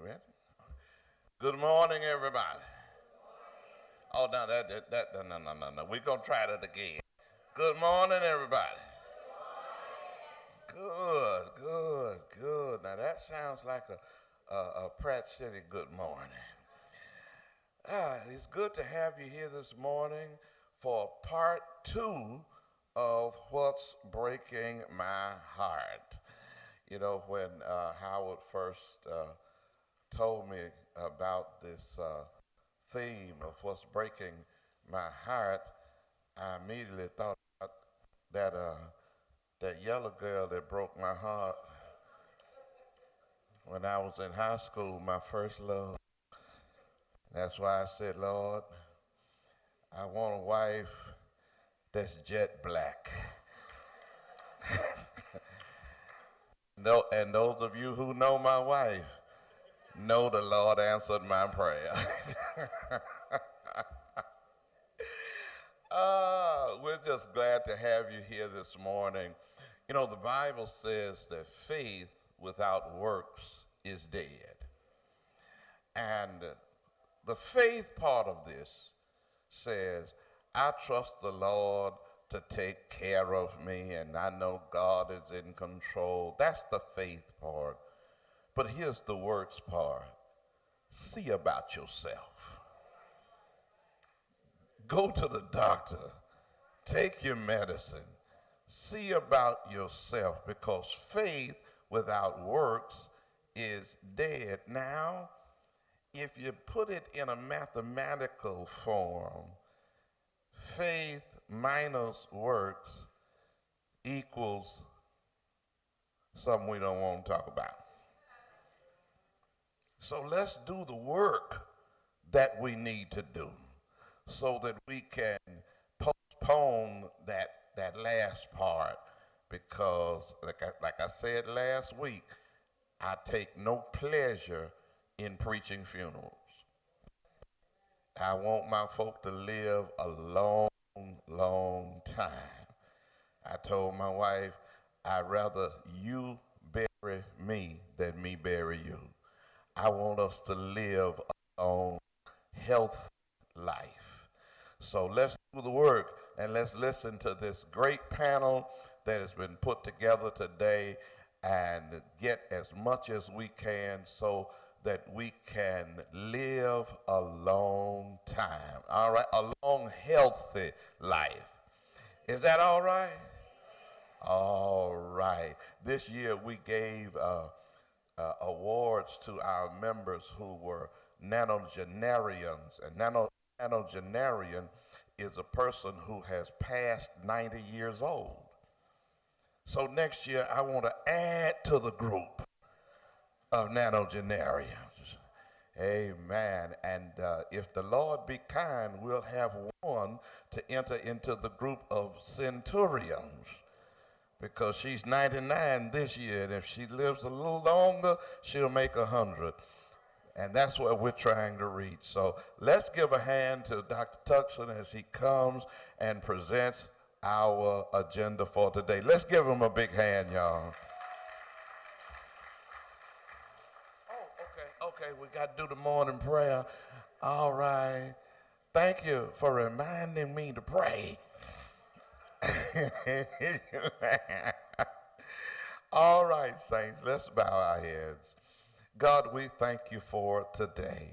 Ready? Good morning, everybody. Oh, no, no. We're going to try that again. Good morning, everybody. Good. Now, that sounds like a Pratt City good morning. It's good to have you here this morning for part two of What's Breaking My Heart. You know, when Howard first told me about this theme of what's breaking my heart, I immediately thought about that yellow girl that broke my heart when I was in high school, my first love. That's why I said, Lord, I want a wife that's jet black. No, and those of you who know my wife know the Lord answered my prayer. We're just glad to have you here this morning. You know, the Bible says that faith without works is dead. And the faith part of this says, I trust the Lord to take care of me, and I know God is in control. That's the faith part. But here's the works part. See about yourself. Go to the doctor. Take your medicine. See about yourself, because faith without works is dead. Now, if you put it in a mathematical form, faith minus works equals something we don't want to talk about. So let's do the work that we need to do so that we can postpone that last part, because like I said last week, I take no pleasure in preaching funerals. I want my folk to live a long time. I told my wife, I'd rather you bury me than me bury you. I want us to live a long, healthy life. So let's do the work and let's listen to this great panel that has been put together today and get as much as we can so that we can live a long time. All right, a long, healthy life. Is that all right? All right. This year we gave awards to our members who were nanogenarians. And nanogenarian is a person who has passed 90 years old. So next year I want to add to the group of nanogenarians. Amen. And if the Lord be kind, we'll have one to enter into the group of centurions, because she's 99 this year, and if she lives a little longer, she'll make 100. And that's what we're trying to reach. So let's give a hand to Dr. Tuckson as he comes and presents our agenda for today. Let's give him a big hand, y'all. Oh, okay, we got to do the morning prayer. All right. Thank you for reminding me to pray. All right, saints, let's bow our heads. God, we thank you for today.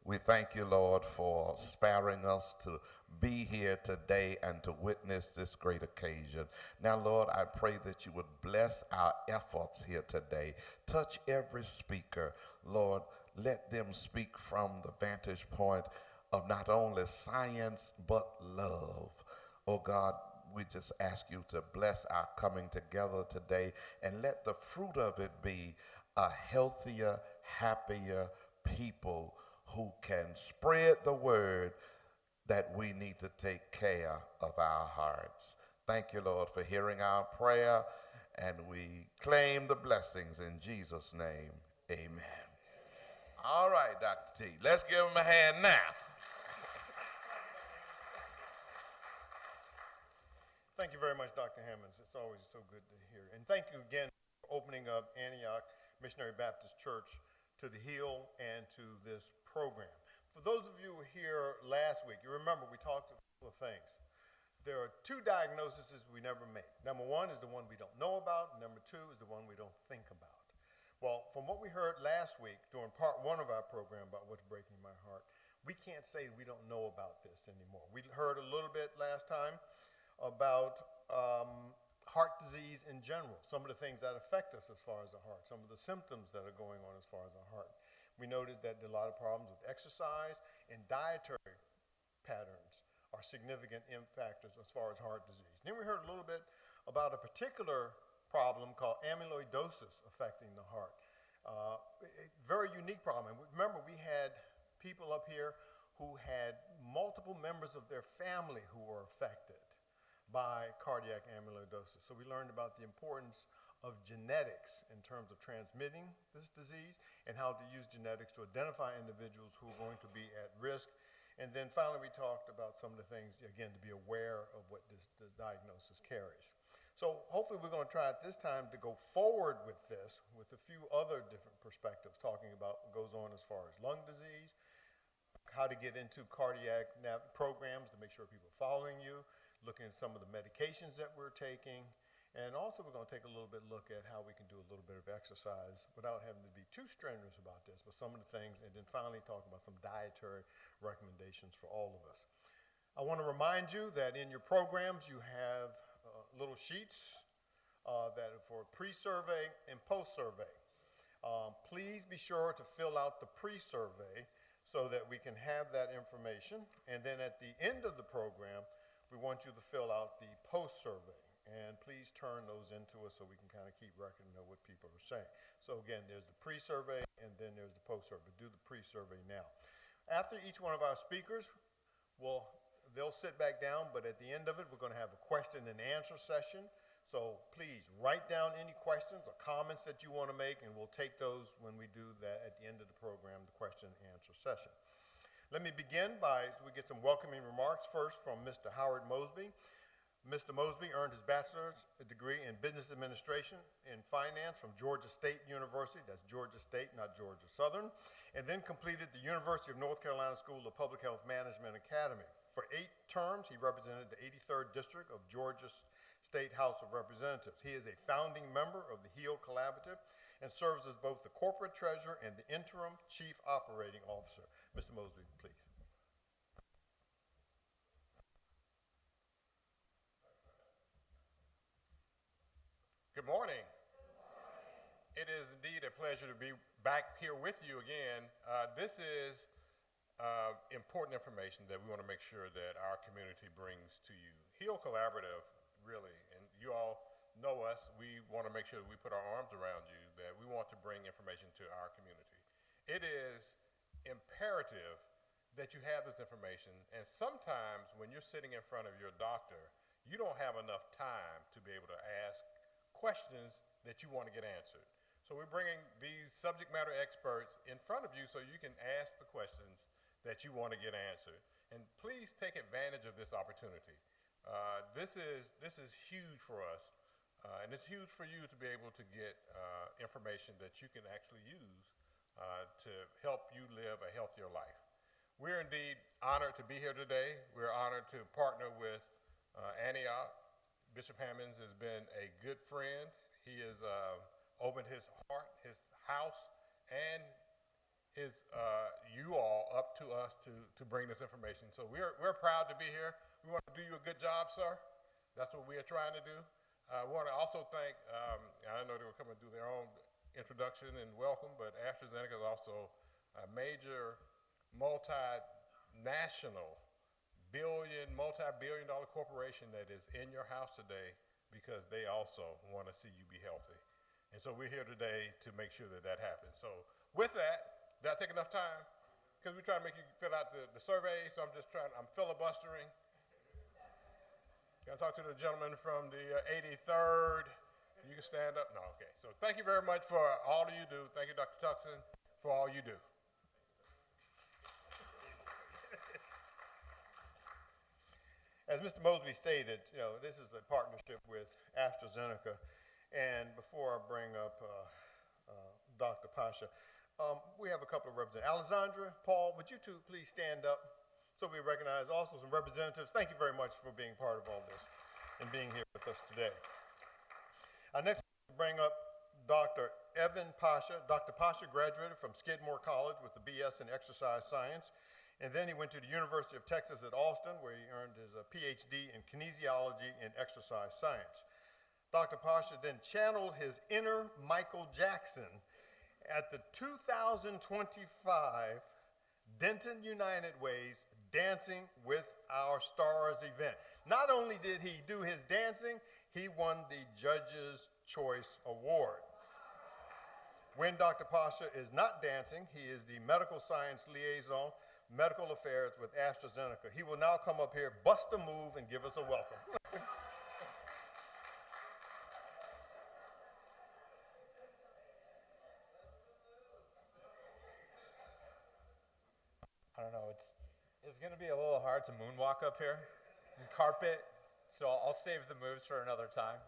We thank you, Lord, for sparing us to be here today and to witness this great occasion. Now, Lord, I pray that you would bless our efforts here today. Touch every speaker. Lord, let them speak from the vantage point of not only science, but love. Oh, God, we just ask you to bless our coming together today, and let the fruit of it be a healthier, happier people who can spread the word that we need to take care of our hearts. Thank you, Lord, for hearing our prayer, and we claim the blessings in Jesus' name. Amen. All right, Dr. T, let's give him a hand now. Thank you very much, Dr. Hammonds. It's always so good to hear. And thank you again for opening up Antioch Missionary Baptist Church to the HEAL and to this program. For those of you who were here last week, you remember we talked a couple of things. There are two diagnoses we never make. Number one is the one we don't know about. Number two is the one we don't think about. Well, from what we heard last week during part one of our program about what's breaking my heart, we can't say we don't know about this anymore. We heard a little bit last time about heart disease in general, some of the things that affect us as far as the heart, some of the symptoms that are going on as far as the heart. We noted that there are a lot of problems with exercise and dietary patterns are significant factors as far as heart disease. Then we heard a little bit about a particular problem called amyloidosis affecting the heart. A very unique problem. And remember, we had people up here who had multiple members of their family who were affected by cardiac amyloidosis. So we learned about the importance of genetics in terms of transmitting this disease and how to use genetics to identify individuals who are going to be at risk. And then finally, we talked about some of the things, again, to be aware of what this diagnosis carries. So hopefully we're going to try at this time to go forward with this with a few other different perspectives, talking about what goes on as far as lung disease, how to get into cardiac programs to make sure people are following you, looking at some of the medications that we're taking, and also we're going to take a little bit look at how we can do a little bit of exercise without having to be too strenuous about this, but some of the things, and then finally talk about some dietary recommendations for all of us. I want to remind you that in your programs you have little sheets that are for pre-survey and post-survey. Please be sure to fill out the pre-survey so that we can have that information. And then at the end of the program, we want you to fill out the post-survey. And please turn those into us so we can kind of keep record and know what people are saying. So again, there's the pre-survey and then there's the post-survey. Do the pre-survey now. After each one of our speakers, they'll sit back down, but at the end of it, we're going to have a question and answer session. So please write down any questions or comments that you want to make, and we'll take those when we do that at the end of the program, the question and answer session. Let me begin we get some welcoming remarks first from Mr. Howard Mosby. Mr. Mosby earned his bachelor's degree in business administration and finance from Georgia State University, that's Georgia State, not Georgia Southern, and then completed the University of North Carolina School of Public Health Management Academy. For 8 terms, he represented the 83rd District of Georgia State House of Representatives. He is a founding member of the HEAL Collaborative and serves as both the corporate treasurer and the interim chief operating officer. Mr. Mosby, please. Good morning. It is indeed a pleasure to be back here with you again. This is important information that we want to make sure that our community brings to you. HEAL Collaborative, really, and you all know us, we want to make sure that we put our arms around you, that we want to bring information to our community. It is imperative that you have this information, and sometimes when you're sitting in front of your doctor, you don't have enough time to be able to ask questions that you want to get answered. So we're bringing these subject matter experts in front of you so you can ask the questions that you want to get answered. And please take advantage of this opportunity. This is huge for us, and it's huge for you to be able to get information that you can actually use to help you live a healthier life. We're indeed honored to be here today. We're honored to partner with Antioch. Bishop Hammonds has been a good friend. He has opened his heart, his house, and his you all up to us to bring this information. So we're proud to be here. We want to do you a good job, sir. That's what we are trying to do. I want to also thank, I know they were coming through their own introduction and welcome, but AstraZeneca is also a major multinational multi-billion dollar corporation that is in your house today because they also want to see you be healthy. And so we're here today to make sure that that happens. So with that, did I take enough time? Because we're trying to make you fill out the survey, so I'm filibustering. Can I talk to the gentleman from the 83rd? You can stand up. No, okay. So thank you very much for all that you do. Thank you, Dr. Tuckson, for all you do. As Mr. Mosby stated, this is a partnership with AstraZeneca. And before I bring up Dr. Pasha, We have a couple of representatives. Alessandra, Paul, would you two please stand up so we recognize also some representatives? Thank you very much for being part of all this and being here with us today. Our next bring up Dr. Evan Pasha. Dr. Pasha graduated from Skidmore College with a BS in exercise science, and then he went to the University of Texas at Austin, where he earned his PhD in kinesiology and exercise science. Dr. Pasha then channeled his inner Michael Jackson at the 2025 Denton United Way's Dancing with Our Stars event. Not only did he do his dancing, he won the Judge's Choice Award. When Dr. Pasha is not dancing, he is the medical science liaison, medical affairs with AstraZeneca. He will now come up here, bust a move, and give us a welcome. I don't know, it's gonna be a little hard to moonwalk up here. The carpet, so I'll save the moves for another time.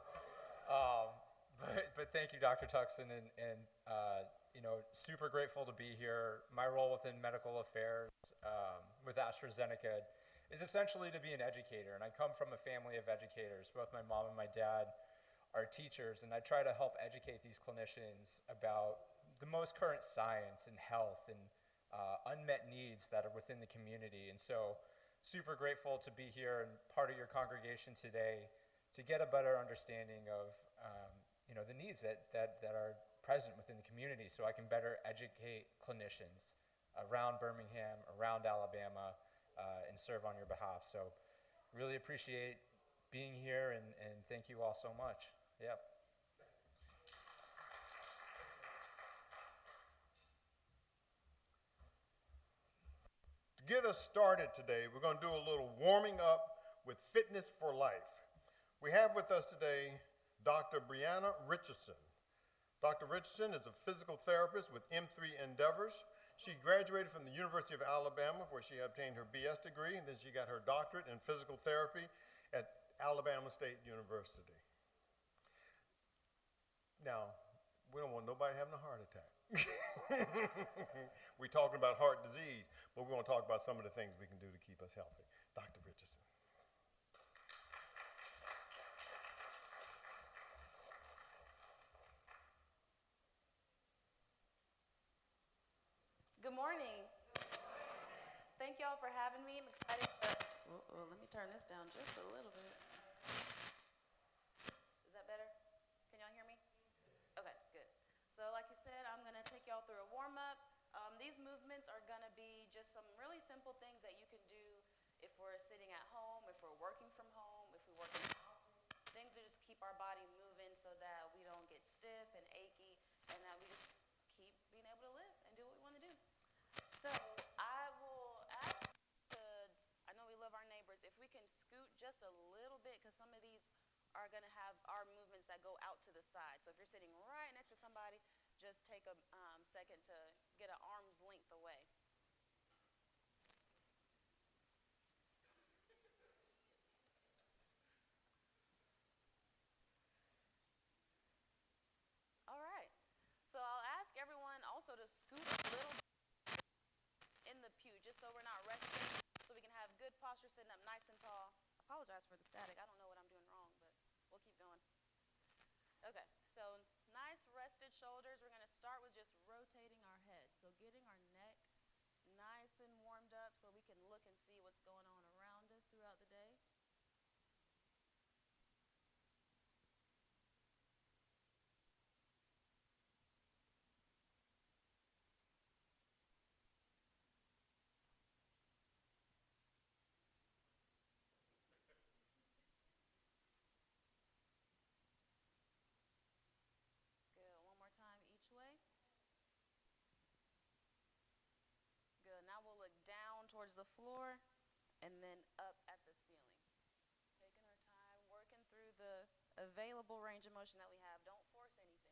But thank you, Dr. Tuxson, and super grateful to be here. My role within medical affairs with AstraZeneca is essentially to be an educator, and I come from a family of educators. Both my mom and my dad are teachers, and I try to help educate these clinicians about the most current science and health and unmet needs that are within the community. And so super grateful to be here and part of your congregation today to get a better understanding of the needs that are present within the community, so I can better educate clinicians around Birmingham, around Alabama, and serve on your behalf. So really appreciate being here, and thank you all so much. Yep. To get us started today, we're going to do a little warming up with Fitness for Life. We have with us today Dr. Brianna Richardson. Dr. Richardson is a physical therapist with M3 Endeavors. She graduated from the University of Alabama, where she obtained her BS degree, and then she got her doctorate in physical therapy at Alabama State University. Now, we don't want nobody having a heart attack. We're talking about heart disease, but we want to talk about some of the things we can do to keep us healthy. Dr. Richardson. Good morning. Thank y'all for having me. I'm excited to, let me turn this down just a little bit. Is that better? Can y'all hear me? Okay, good. So like you said, I'm gonna take y'all through a warm-up. These movements are gonna be just some really simple things that you can do if we're sitting at home, if we're working from home, if we work in the office. Things to just keep our body moving so that we don't get stiff and achy, and that we just keep being able to live and do what we wanna do. So I will ask I know we love our neighbors, if we can scoot just a little bit, because some of these are going to have our movements that go out to the side. So if you're sitting right next to somebody, just take a second to get an arm's length away. All right. So I'll ask everyone also to scoot a little in the pew, just so we're not resting, so we can have good posture sitting up nice and tall. I apologize for the static. I don't know what I'm doing wrong, but we'll keep going. Okay, so nice rested shoulders. We're going to start with just rotating our head. So getting our neck nice and warmed up so we can look and see what's going on around us throughout the day. Good. One more time each way. Good. Now we'll look down towards the floor and then up at the ceiling. Taking our time, working through the available range of motion that we have. Don't force anything.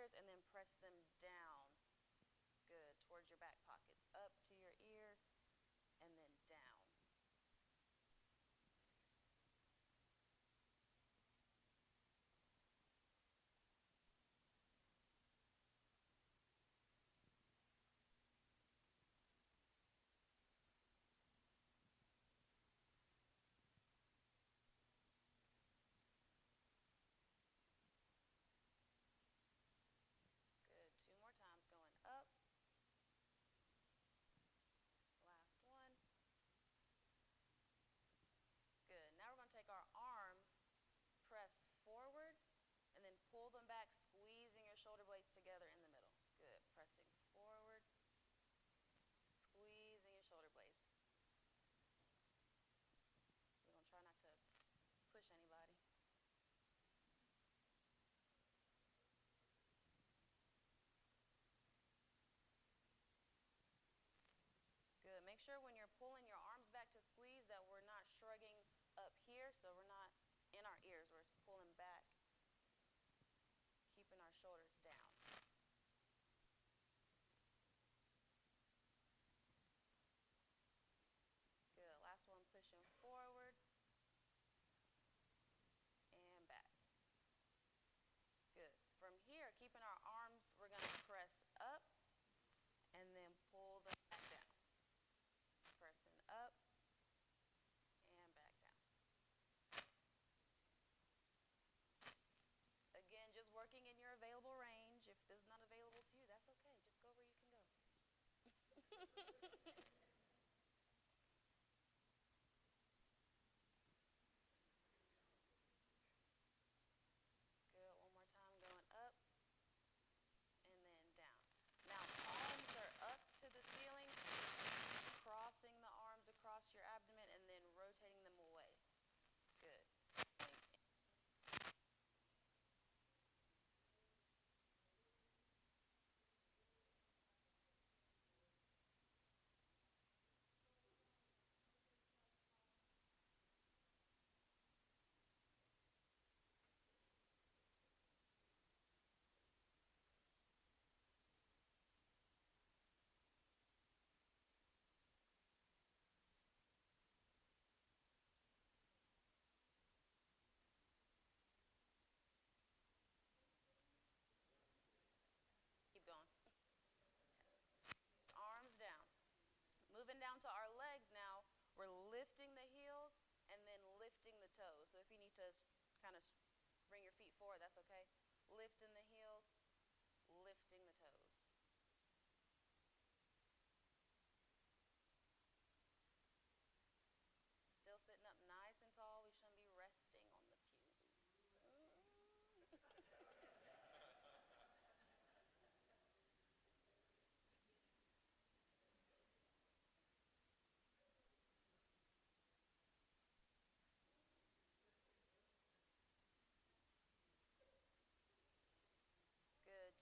ears and then press them down. Good, towards your back pockets. Up to your ears and then down. Good, 2 more times going up. Last one. Good, now we're going to take our arms, press forward, and then pull them back, squeezing your shoulder blades together in the middle. Good, pressing forward, squeezing your shoulder blades. We're going to try not to push anybody. Good. Make sure when you're pulling your arms back to squeeze that we're not shrugging up here, so we're not in our ears. We're pulling back, keeping our shoulders down. Good. Last one, pushing forward and back. Good. From here, keeping our arms, we're going to press up and then pull them back down. Pressing up and back down. Again, just working in your available range. If this is not available to you, that's okay. Just go where you can go. Good. One more time, going up and then down. Now, palms are up to the ceiling, crossing the arms across your abdomen and then rotating them away. Good. Keep going. Arms down. Moving down to our legs now, we're lifting the heels and then lifting the toes. So if you need to kind of bring your feet forward, that's okay. Lifting the heels, lifting the toes. Still sitting up nice and tall. We shouldn't be resting on the pews. Good.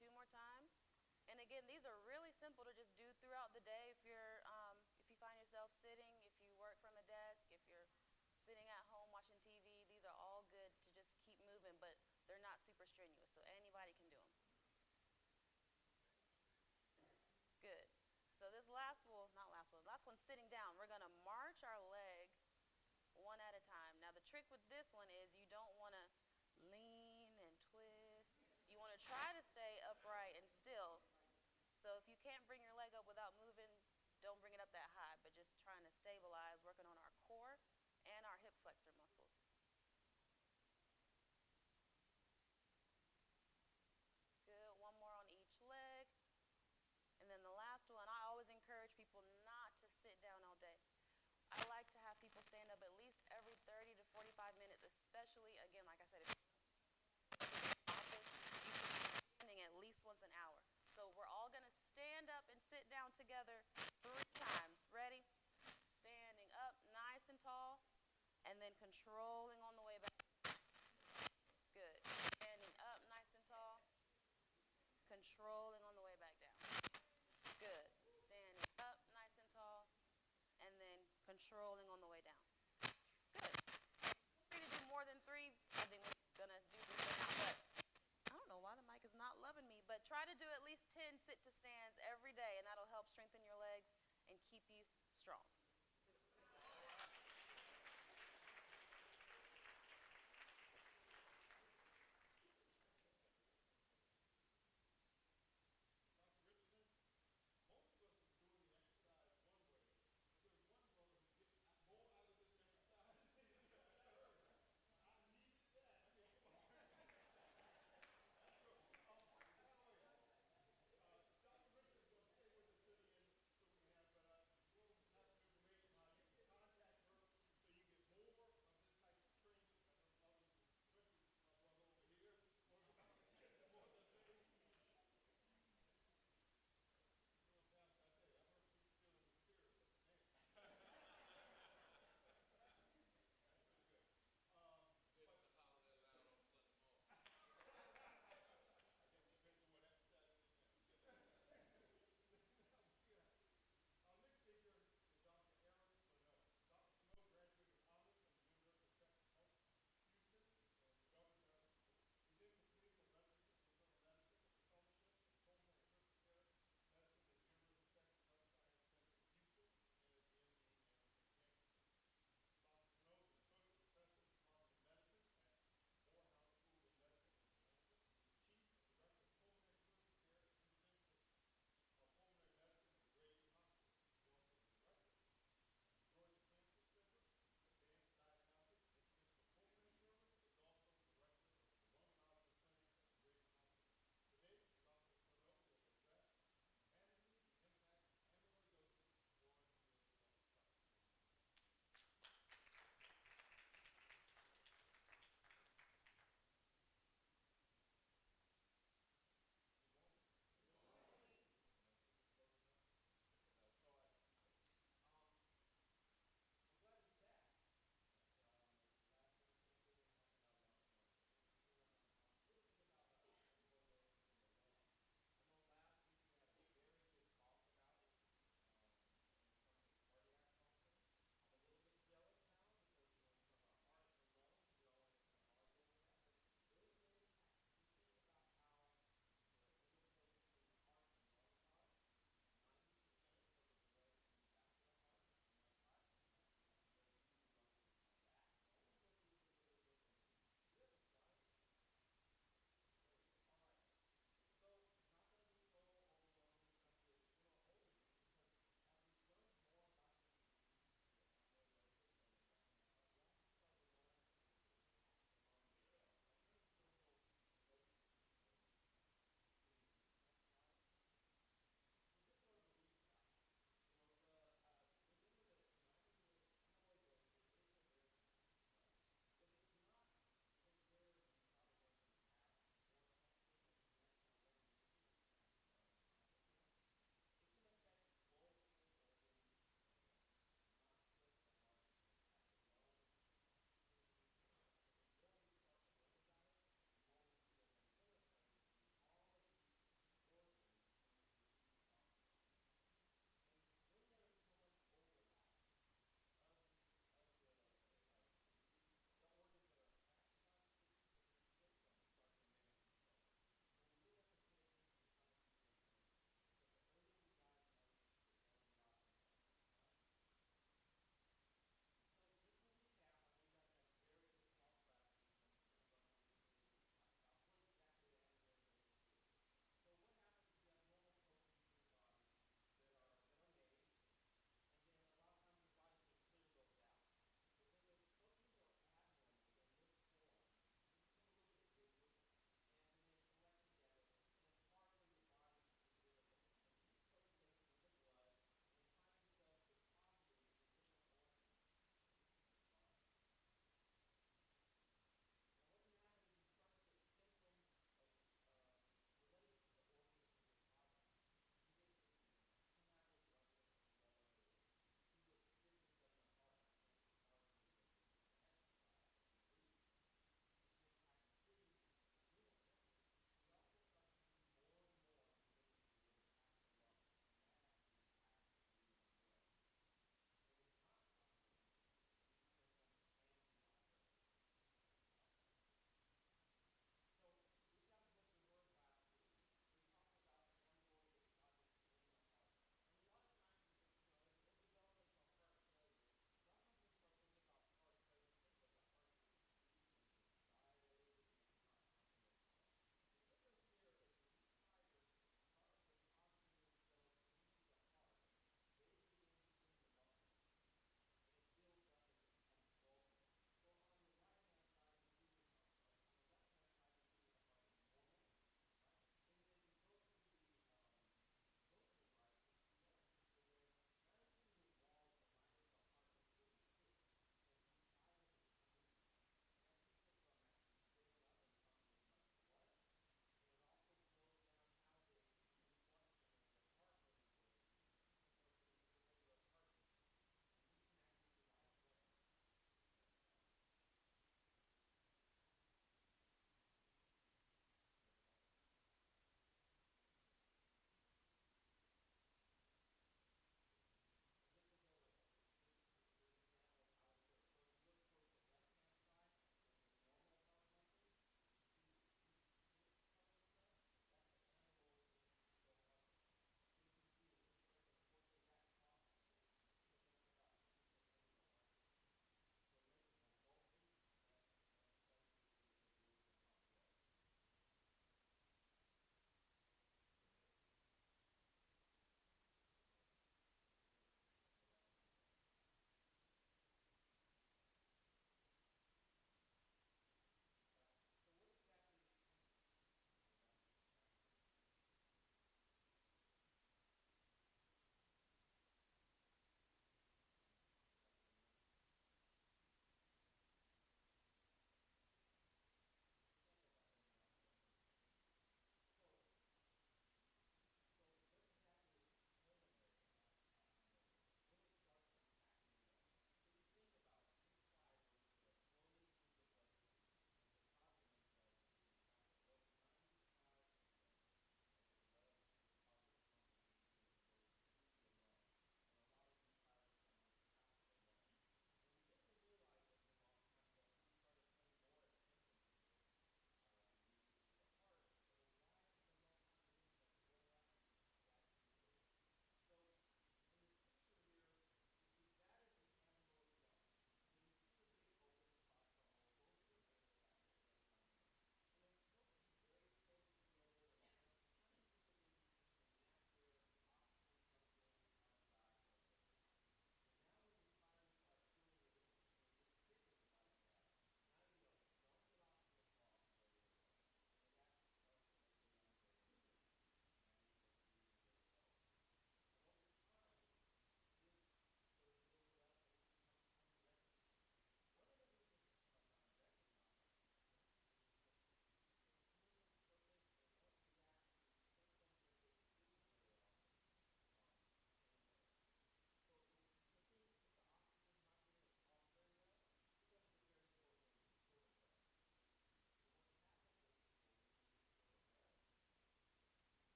2 more times. And again, these are really simple to just do throughout the day. If you find yourself sitting, if you work from a desk, if you're sitting at home watching TV, these are all good to just keep moving, but they're not super strenuous, so anybody can do them. Good. So this last one sitting down. We're gonna march our leg one at a time. Now the trick with this one is you don't wanna lean and twist. You wanna try to stay upright and still. So if you can't bring your leg up without moving, don't bring it up that high, but just trying to stabilize, working on our core and our hip flexor muscles. Good. One more on each leg. And then the last one, I always encourage people not to sit down all day. I like to have people stand up at least every 30 to 45 minutes, especially, again, like I said, if you're in the office, you should be standing at least once an hour. So we're all going to stand up and sit down together 3 times. Ready? Standing up nice and tall, and then controlling on the way back. Good. Standing up nice and tall, controlling on the way back down. Good. Standing up nice and tall, and then controlling on the way down. Good. Free to do more than 3. I think we're gonna do this now, but I don't know why the mic is not loving me, but strong.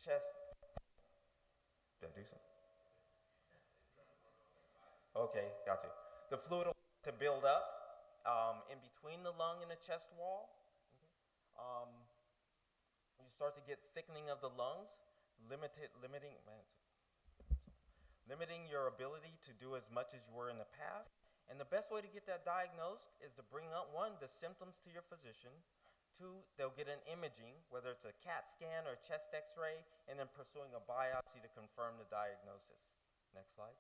chest. Did I do something? Okay, got you. The fluid will to build up in between the lung and the chest wall. Okay. You start to get thickening of the lungs, limiting your ability to do as much as you were in the past. And the best way to get that diagnosed is to bring up, one, the symptoms to your physician. Two, they'll get an imaging, whether it's a CAT scan or a chest x-ray, and then pursuing a biopsy to confirm the diagnosis. Next slide.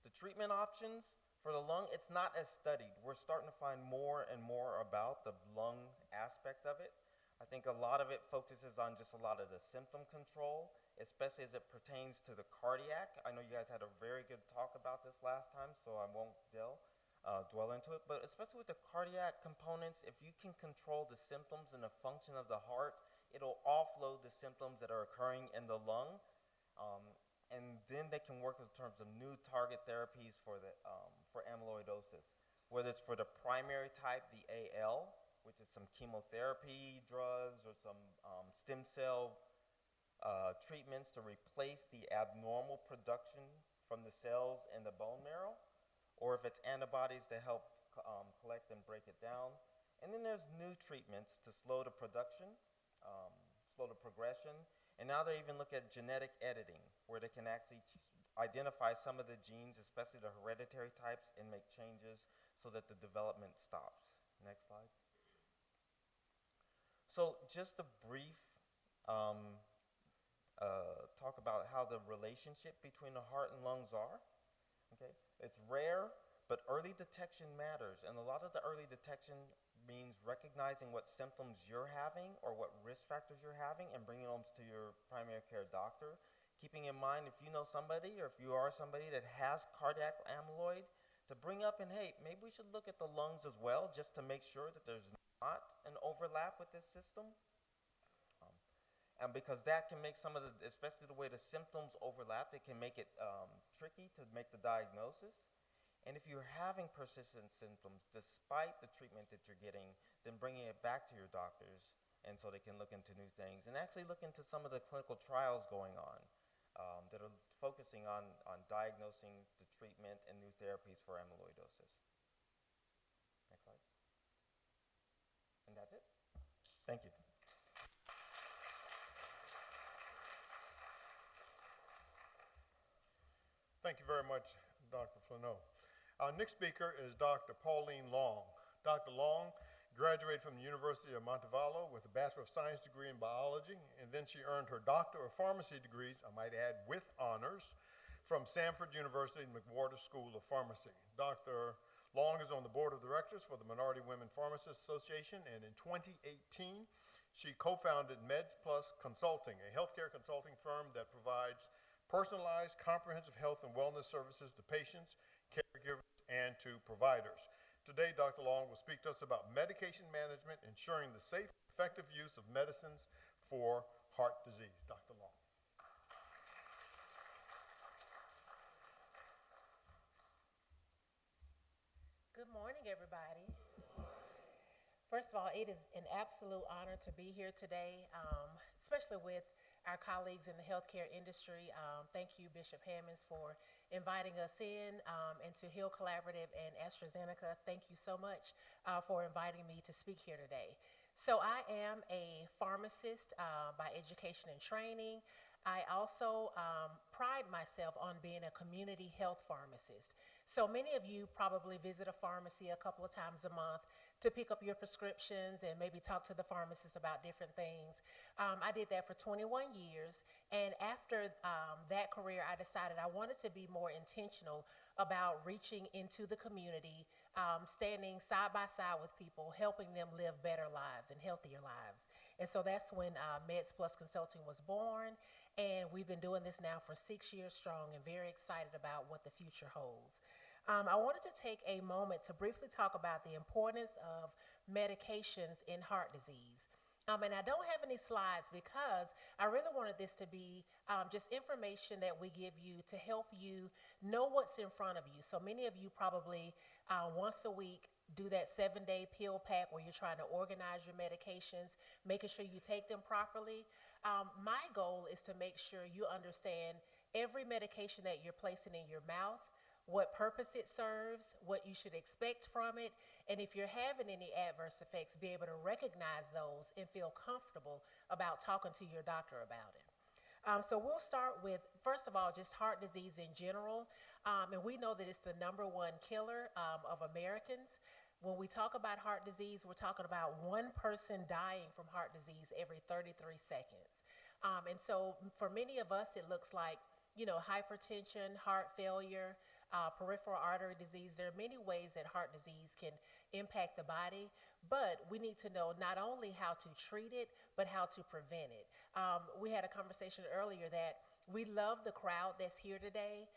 The treatment options for the lung, it's not as studied. We're starting to find more and more about the lung aspect of it. I think a lot of it focuses on just a lot of the symptom control, especially as it pertains to the cardiac. I know you guys had a very good talk about this last time, so I won't dwell into it. But especially with the cardiac components, if you can control the symptoms and the function of the heart, it'll offload the symptoms that are occurring in the lung. And then they can work in terms of new target therapies for amyloidosis, whether it's for the primary type, the AL, which is some chemotherapy drugs or some stem cell treatments to replace the abnormal production from the cells in the bone marrow, or if it's antibodies to help collect and break it down. And then there's new treatments to slow the production, slow the progression. And now they even look at genetic editing, where they can actually identify some of the genes, especially the hereditary types, and make changes so that the development stops. Next slide. So just a brief talk about how the relationship between the heart and lungs are. Okay, it's rare, but early detection matters. And a lot of the early detection means recognizing what symptoms you're having or what risk factors you're having and bringing them to your primary care doctor. Keeping in mind, if you know somebody or if you are somebody that has cardiac amyloid, to bring up and, hey, maybe we should look at the lungs as well, just to make sure that there's not an overlap with this system. And because that can make some of the, especially the way the symptoms overlap, it can make it tricky to make the diagnosis. And if you're having persistent symptoms despite the treatment that you're getting, then bringing it back to your doctors, and so they can look into new things and actually look into some of the clinical trials going on that are focusing on diagnosing the treatment and new therapies for amyloidosis. Next slide. And that's it. Thank you. Thank you very much, Dr. Flano. Our next speaker is Dr. Pauline Long. Dr. Long graduated from the University of Montevallo with a Bachelor of Science degree in biology, and then she earned her Doctor of Pharmacy degrees, I might add, with honors, from Samford University and McWhorter School of Pharmacy. Dr. Long is on the board of directors for the Minority Women Pharmacists Association, and in 2018, she co-founded Meds Plus Consulting, a healthcare consulting firm that provides personalized, comprehensive health and wellness services to patients, caregivers, and to providers. Today, Dr. Long will speak to us about medication management, ensuring the safe, effective use of medicines for heart disease. Dr. Long. Good morning, everybody. First of all, it is an absolute honor to be here today, especially with our colleagues in the healthcare industry. Thank you, Bishop Hammonds, for inviting us in, and to Hill Collaborative and AstraZeneca, thank you so much for inviting me to speak here today. So I am a pharmacist by education and training. I also pride myself on being a community health pharmacist. So many of you probably visit a pharmacy a couple of times a month to pick up your prescriptions and maybe talk to the pharmacist about different things. I did that for 21 years, and after that career, I decided I wanted to be more intentional about reaching into the community, standing side by side with people, helping them live better lives and healthier lives. And so that's when Meds Plus Consulting was born, and we've been doing this now for 6 years strong and very excited about what the future holds. I wanted to take a moment to briefly talk about the importance of medications in heart disease. And I don't have any slides because I really wanted this to be just information that we give you to help you know what's in front of you. So many of you probably once a week do that 7-day pill pack where you're trying to organize your medications, making sure you take them properly. My goal is to make sure you understand every medication that you're placing in your mouth, what purpose it serves, what you should expect from it, and if you're having any adverse effects, be able to recognize those and feel comfortable about talking to your doctor about it. So we'll start with, first of all, just heart disease in general. And we know that it's the #1 killer of Americans. When we talk about heart disease, we're talking about one person dying from heart disease every 33 seconds. And so for many of us, it looks like, hypertension, heart failure, peripheral artery disease. There are many ways that heart disease can impact the body, but we need to know not only how to treat it, but how to prevent it. We had a conversation earlier that we love the crowd that's here today,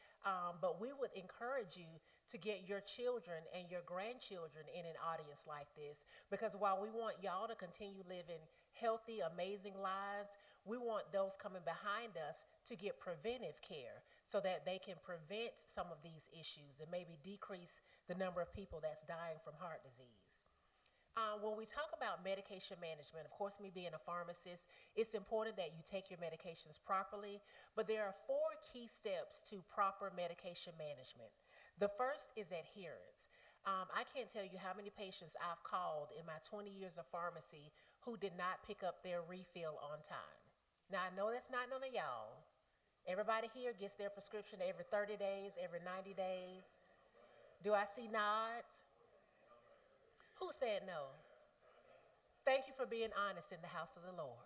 but we would encourage you to get your children and your grandchildren in an audience like this, because while we want y'all to continue living healthy, amazing lives, we want those coming behind us to get preventive care so that they can prevent some of these issues and maybe decrease the number of people that's dying from heart disease. When we talk about medication management, of course, me being a pharmacist, it's important that you take your medications properly, but there are 4 key steps to proper medication management. The first is adherence. I can't tell you how many patients I've called in my 20 years of pharmacy who did not pick up their refill on time. Now, I know that's not none of y'all. Everybody here gets their prescription every 30 days, every 90 days. Do I see nods? Who said no? Thank you for being honest in the house of the Lord.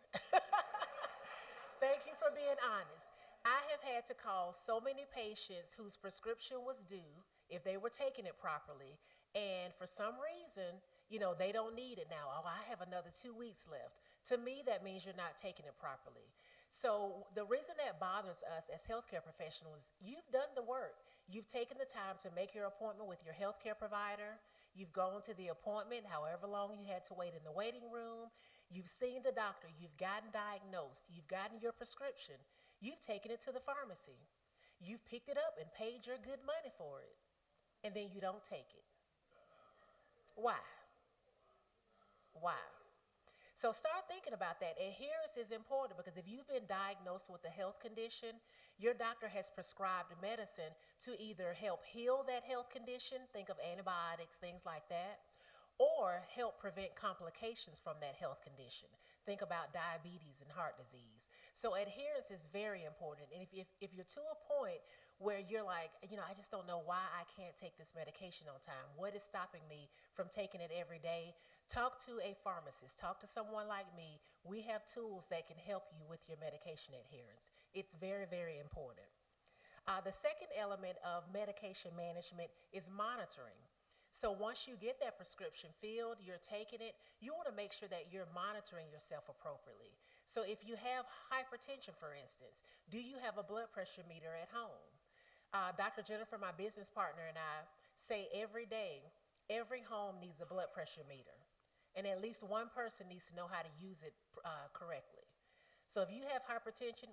Thank you for being honest. I have had to call so many patients whose prescription was due if they were taking it properly, and for some reason, they don't need it now. Oh, I have another 2 weeks left. To me, that means you're not taking it properly. So the reason that bothers us as healthcare professionals, you've done the work. You've taken the time to make your appointment with your healthcare provider. You've gone to the appointment, however long you had to wait in the waiting room. You've seen the doctor. You've gotten diagnosed. You've gotten your prescription. You've taken it to the pharmacy. You've picked it up and paid your good money for it. And then you don't take it. Why? Why? So start thinking about that. Adherence is important because if you've been diagnosed with a health condition, your doctor has prescribed medicine to either help heal that health condition, think of antibiotics, things like that, or help prevent complications from that health condition. Think about diabetes and heart disease. So adherence is very important. And if you're to a point where you're like, I just don't know why I can't take this medication on time, what is stopping me from taking it every day? Talk to a pharmacist. Talk to someone like me. We have tools that can help you with your medication adherence. It's very, very important. The second element of medication management is monitoring. So once you get that prescription filled, you're taking it, you want to make sure that you're monitoring yourself appropriately. So if you have hypertension, for instance, do you have a blood pressure meter at home? Dr. Jennifer, my business partner, and I say every day, every home needs a blood pressure meter. And at least one person needs to know how to use it correctly. So if you have hypertension,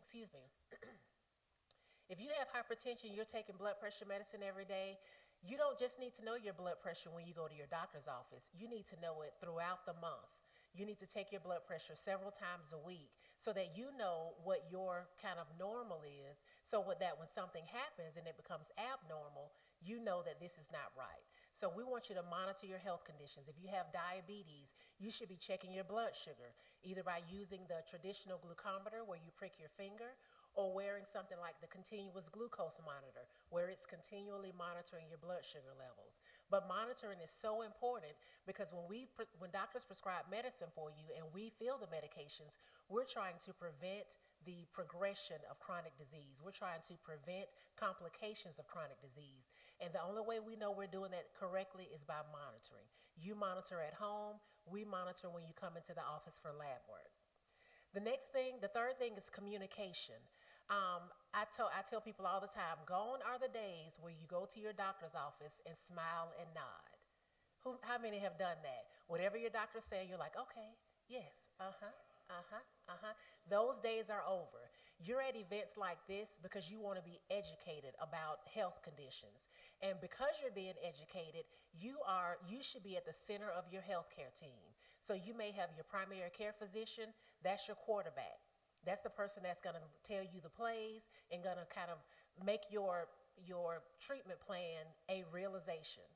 if you have hypertension, you're taking blood pressure medicine every day, you don't just need to know your blood pressure when you go to your doctor's office. You need to know it throughout the month. You need to take your blood pressure several times a week so that you know what your kind of normal is, so that when something happens and it becomes abnormal, you know that this is not right. So we want you to monitor your health conditions. If you have diabetes, you should be checking your blood sugar, either by using the traditional glucometer where you prick your finger, or wearing something like the continuous glucose monitor, where it's continually monitoring your blood sugar levels. But monitoring is so important because when doctors prescribe medicine for you and we fill the medications, we're trying to prevent the progression of chronic disease. We're trying to prevent complications of chronic disease. And the only way we know we're doing that correctly is by monitoring. You monitor at home, we monitor when you come into the office for lab work. The third thing is communication. I tell people all the time, gone are the days where you go to your doctor's office and smile and nod. How many have done that? Whatever your doctor's saying, you're like, okay, yes, Those days are over. You're at events like this because you want to be educated about health conditions. And because you're being educated, you should be at the center of your healthcare team. So you may have your primary care physician, that's your quarterback. That's the person that's going to tell you the plays and going to kind of make your treatment plan a realization.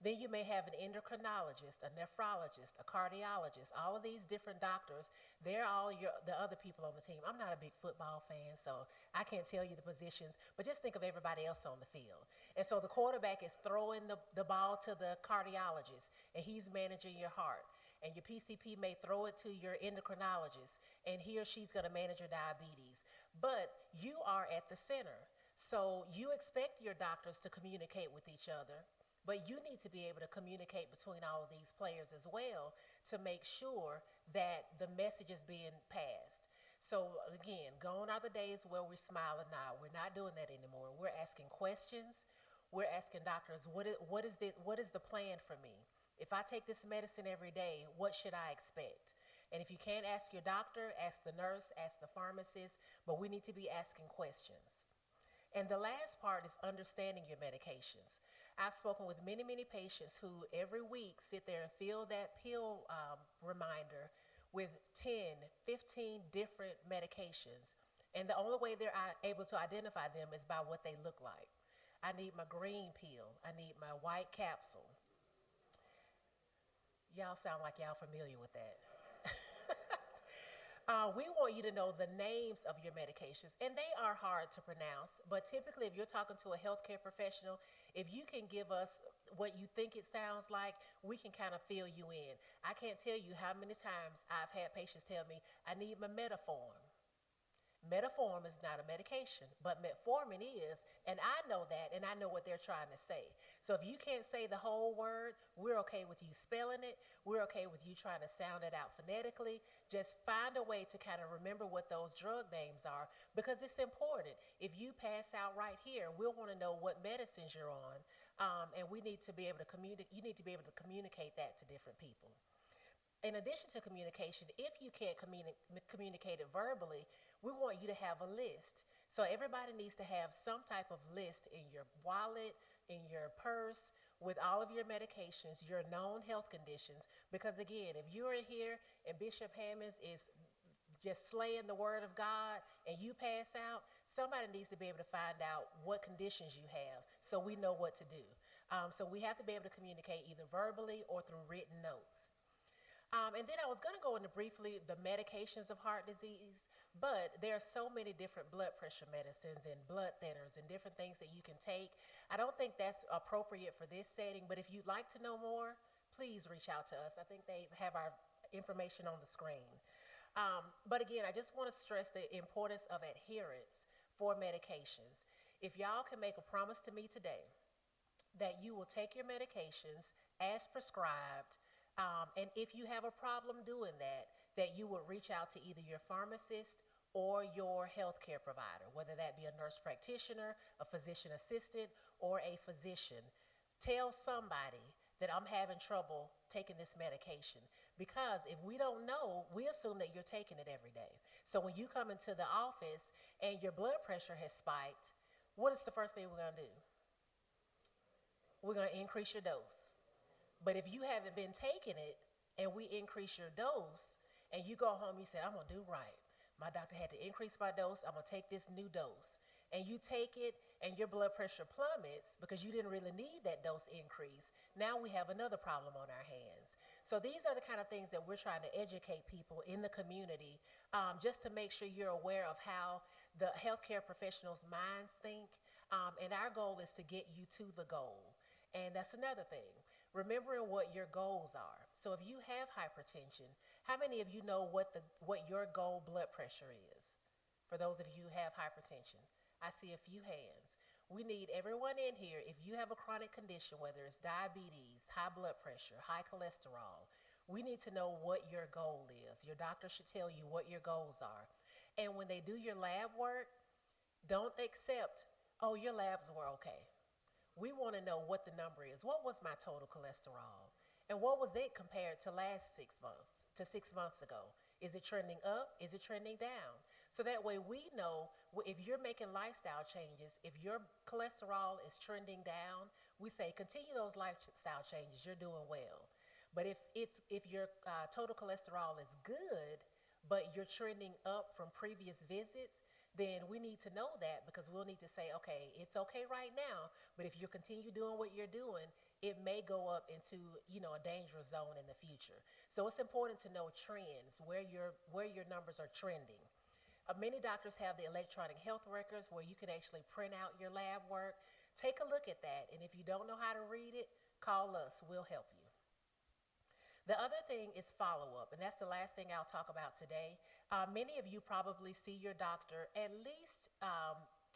Then you may have an endocrinologist, a nephrologist, a cardiologist, all of these different doctors. They're all the other people on the team. I'm not a big football fan, so I can't tell you the positions, but just think of everybody else on the field. And so the quarterback is throwing the ball to the cardiologist, and he's managing your heart. And your PCP may throw it to your endocrinologist, and he or she's going to manage your diabetes. But you are at the center. So you expect your doctors to communicate with each other, but you need to be able to communicate between all of these players as well to make sure that the message is being passed. So again, gone are the days where we smile and nod. We're not doing that anymore. We're asking questions. We're asking doctors, what is the plan for me? If I take this medicine every day, what should I expect? And if you can't ask your doctor, ask the nurse, ask the pharmacist, but we need to be asking questions. And the last part is understanding your medications. I've spoken with many, many patients who every week sit there and fill that pill reminder with 10, 15 different medications. And the only way they're able to identify them is by what they look like. I need my green pill. I need my white capsule. Y'all sound like y'all familiar with that. We want you to know the names of your medications, and they are hard to pronounce, but typically if you're talking to a healthcare professional, if you can give us what you think it sounds like, we can kind of fill you in. I can't tell you how many times I've had patients tell me, I need my Metformin. Metformin is not a medication, but metformin is, and I know that, and I know what they're trying to say. So if you can't say the whole word, we're okay with you spelling it. We're okay with you trying to sound it out phonetically. Just find a way to kind of remember what those drug names are, because it's important. If you pass out right here, we'll want to know what medicines you're on, and we need to be able to communicate. You need to be able to communicate that to different people. In addition to communication, if you can't communicate it verbally, we want you to have a list. So everybody needs to have some type of list in your wallet, in your purse, with all of your medications, your known health conditions. Because again, if you're in here and Bishop Hammonds is just slaying the word of God and you pass out, somebody needs to be able to find out what conditions you have so we know what to do. So we have to be able to communicate either verbally or through written notes. And then I was going to go into briefly the medications of heart disease, but there are so many different blood pressure medicines and blood thinners and different things that you can take. I don't think that's appropriate for this setting, but if you'd like to know more, please reach out to us. I think they have our information on the screen. But again, I just want to stress the importance of adherence for medications. If y'all can make a promise to me today that you will take your medications as prescribed, and if you have a problem doing that, that you will reach out to either your pharmacist or your healthcare provider, whether that be a nurse practitioner, a physician assistant, or a physician. Tell somebody that I'm having trouble taking this medication, because if we don't know, we assume that you're taking it every day. So when you come into the office and your blood pressure has spiked, what is the first thing we're going to do? We're going to increase your dose. But if you haven't been taking it and we increase your dose and you go home, you say, I'm going to do right. My doctor had to increase my dose. I'm going to take this new dose. And you take it and your blood pressure plummets because you didn't really need that dose increase. Now we have another problem on our hands. So these are the kind of things that we're trying to educate people in the community, just to make sure you're aware of how the healthcare professionals' minds think. And our goal is to get you to the goal. And that's another thing. Remembering what your goals are. So if you have hypertension, how many of you know what your goal blood pressure is? For those of you who have hypertension, I see a few hands. We need everyone in here, if you have a chronic condition, whether it's diabetes, high blood pressure, high cholesterol, we need to know what your goal is. Your doctor should tell you what your goals are. And when they do your lab work, don't accept, oh, your labs were okay. We want to know what the number is. What was my total cholesterol? And what was it compared to last 6 months, to 6 months ago? Is it trending up? Is it trending down? So that way we know if you're making lifestyle changes, if your cholesterol is trending down, we say continue those lifestyle changes. You're doing well. But if your total cholesterol is good, but you're trending up from previous visits, then we need to know that because we'll need to say, okay, it's okay right now, but if you continue doing what you're doing, it may go up into a dangerous zone in the future. So it's important to know trends where your numbers are trending. Many doctors have the electronic health records where you can actually print out your lab work. Take a look at that, and if you don't know how to read it, call us. We'll help you. The other thing is follow up, and that's the last thing I'll talk about today. Many of you probably see your doctor at least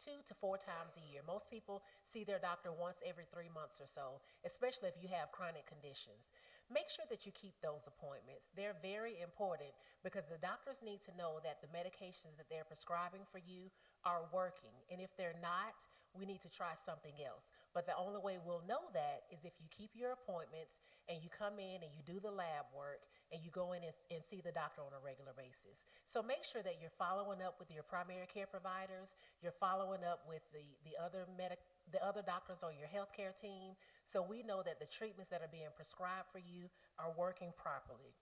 2 to 4 times a year. Most people see their doctor once every 3 months or so, especially if you have chronic conditions. Make sure that you keep those appointments. They're very important because the doctors need to know that the medications that they're prescribing for you are working. And if they're not, we need to try something else. But the only way we'll know that is if you keep your appointments and you come in and you do the lab work and you go in and see the doctor on a regular basis. So make sure that you're following up with your primary care providers, you're following up with the other doctors on your healthcare team, so we know that the treatments that are being prescribed for you are working properly.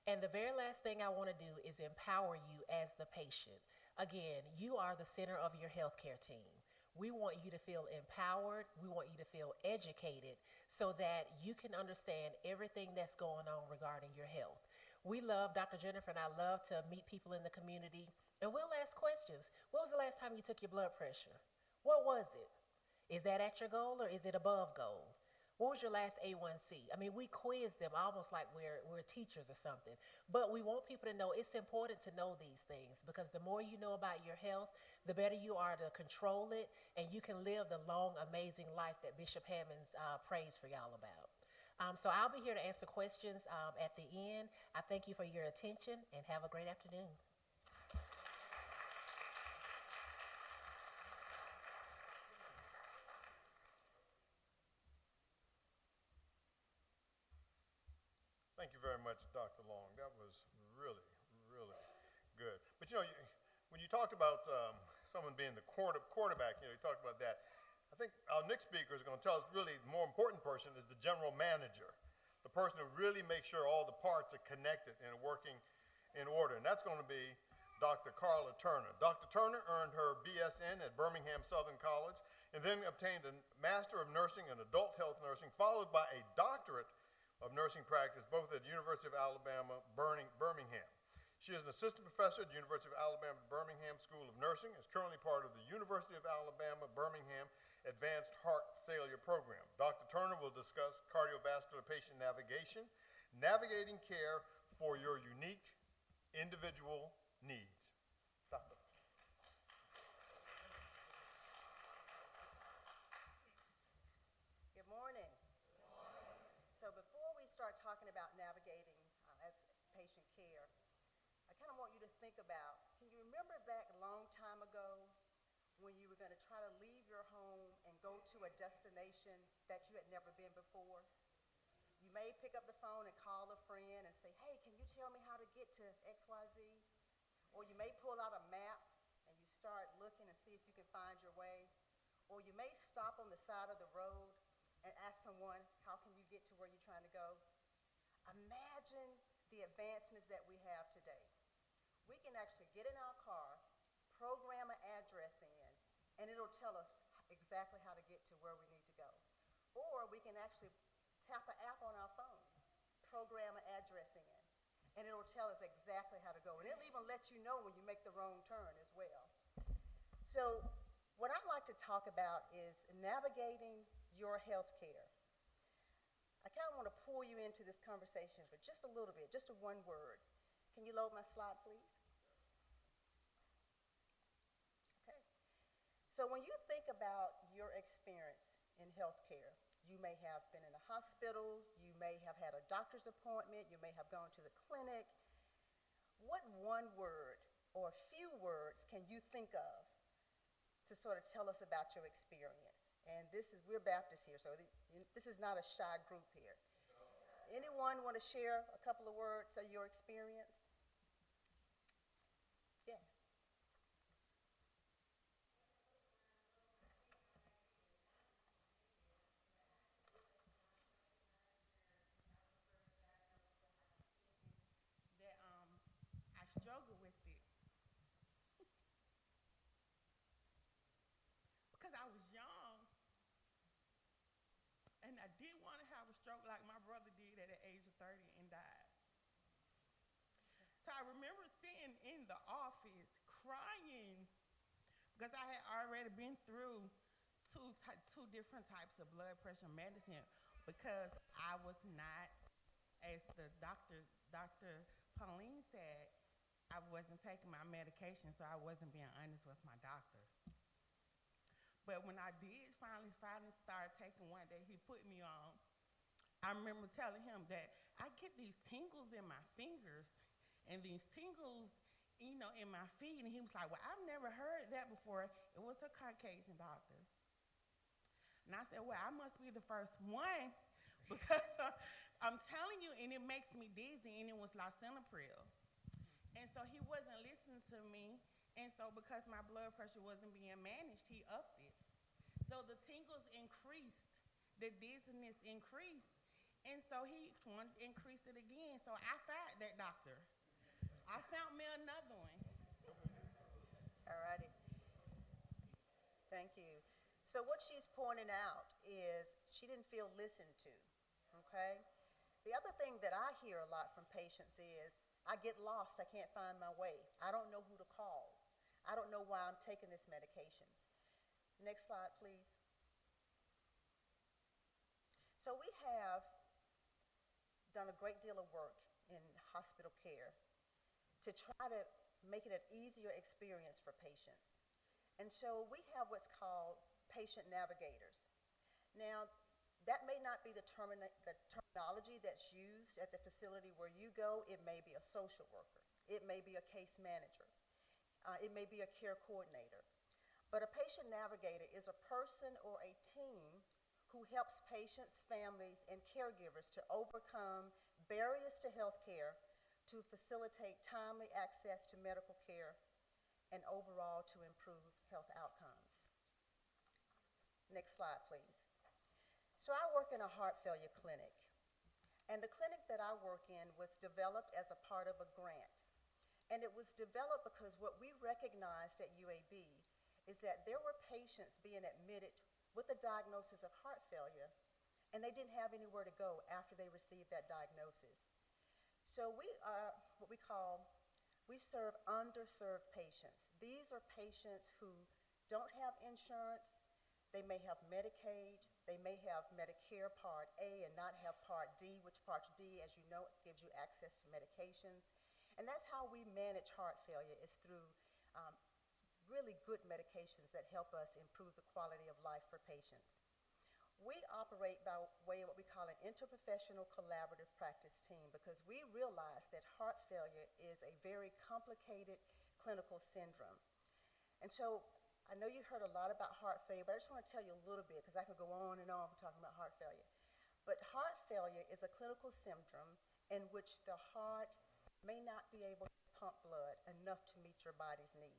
And the very last thing I want to do is empower you as the patient. Again, you are the center of your healthcare team. We want you to feel empowered. We want you to feel educated so that you can understand everything that's going on regarding your health. We love, Dr. Jennifer and I love to meet people in the community, and we'll ask questions. When was the last time you took your blood pressure? What was it? Is that at your goal or is it above goal? What was your last A1C? I mean, we quiz them almost like we're teachers or something. But we want people to know it's important to know these things because the more you know about your health, the better you are to control it, and you can live the long, amazing life that Bishop Hammonds prays for y'all about. So I'll be here to answer questions at the end. I thank you for your attention and have a great afternoon. Thank you very much, Dr. Long. That was really, really good. But when you talked about someone being the quarterback, you talked about that. I think our next speaker is going to tell us really the more important person is the general manager, the person who really makes sure all the parts are connected and working in order. And that's going to be Dr. Carla Turner. Dr. Turner earned her BSN at Birmingham Southern College and then obtained a Master of Nursing in Adult Health Nursing, followed by a doctorate of nursing practice, both at the University of Alabama, Birmingham. She is an assistant professor at the University of Alabama, Birmingham School of Nursing, is currently part of the University of Alabama, Birmingham Advanced Heart Failure Program. Dr. Turner will discuss cardiovascular patient navigation, navigating care for your unique individual needs. Doctor. Good morning. So before we start talking about navigating as patient care, I kind of want you to think about, can you remember back a long time ago when you were going to try to leave your home and go to a destination that you had never been before? You may pick up the phone and call a friend and say, hey, can you tell me how to get to XYZ? Or you may pull out a map and you start looking and see if you can find your way. Or you may stop on the side of the road and ask someone, how can you get to where you're trying to go? Imagine the advancements that we have today. We can actually get in our car, program an address in, and it'll tell us exactly how to get to where we need to go. Or we can actually tap an app on our phone, program an address in, and it'll tell us exactly how to go. And it'll even let you know when you make the wrong turn as well. So what I'd like to talk about is navigating your health care. I kind of want to pull you into this conversation for just a little bit, just a one word. Can you load my slide, please? Okay. So when you think about your experience in healthcare, you may have been in a hospital, you may have had a doctor's appointment, you may have gone to the clinic. What one word or a few words can you think of to sort of tell us about your experience? And we're Baptists here, so this is not a shy group here. Anyone want to share a couple of words of your experience? Yes. didn't want to have a stroke like my brother did at the age of 30 and died. So I remember sitting in the office crying because I had already been through two different types of blood pressure medicine because I was not, as the Dr. Pauline said, I wasn't taking my medication, so I wasn't being honest with my doctor. But when I did finally start taking one that he put me on, I remember telling him that I get these tingles in my fingers and these tingles, in my feet. And he was like, well, I've never heard that before. It was a Caucasian doctor. And I said, well, I must be the first one because I'm telling you, and it makes me dizzy, and it was lisinopril. And so he wasn't listening to me, and so because my blood pressure wasn't being managed, he upped it. So the tingles increased, the dizziness increased, and so he wanted to increase it again. So I fired that doctor. I found me another one. All righty. Thank you. So what she's pointing out is she didn't feel listened to, okay? The other thing that I hear a lot from patients is, I get lost, I can't find my way. I don't know who to call. I don't know why I'm taking this medications. Next slide, please. So we have done a great deal of work in hospital care to try to make it an easier experience for patients. And so we have what's called patient navigators. Now, that may not be the terminology that's used at the facility where you go. It may be a social worker. It may be a case manager. It may be a care coordinator. But a patient navigator is a person or a team who helps patients, families, and caregivers to overcome barriers to health care, to facilitate timely access to medical care, and overall to improve health outcomes. Next slide, please. So I work in a heart failure clinic, and the clinic that I work in was developed as a part of a grant. And it was developed because what we recognized at UAB is that there were patients being admitted with a diagnosis of heart failure, and they didn't have anywhere to go after they received that diagnosis. So we are what we serve underserved patients. These are patients who don't have insurance. They may have Medicaid, they may have Medicare Part A and not have Part D, which Part D, as you know, gives you access to medications. And that's how we manage heart failure, is through really good medications that help us improve the quality of life for patients. We operate by way of what we call an interprofessional collaborative practice team because we realize that heart failure is a very complicated clinical syndrome. And so I know you heard a lot about heart failure, but I just want to tell you a little bit because I could go on and on talking about heart failure. But heart failure is a clinical syndrome in which the heart may not be able to pump blood enough to meet your body's need,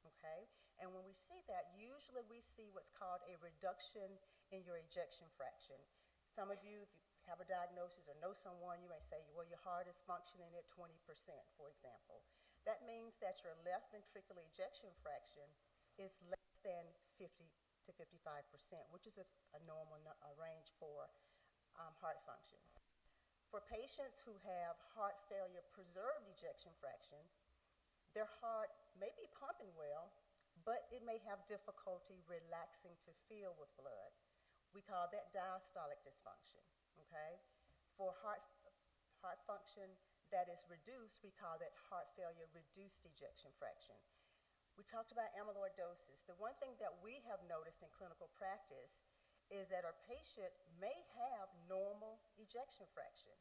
okay? And when we see that, usually we see what's called a reduction in your ejection fraction. Some of you, if you have a diagnosis or know someone, you may say, well, your heart is functioning at 20%, for example. That means that your left ventricular ejection fraction is less than 50 to 55%, which is a normal range for heart function. For patients who have heart failure preserved ejection fraction, their heart may be pumping well, but it may have difficulty relaxing to fill with blood. We call that diastolic dysfunction, okay? For heart function that is reduced, we call that heart failure reduced ejection fraction. We talked about amyloidosis. The one thing that we have noticed in clinical practice is that our patient may have normal ejection fraction.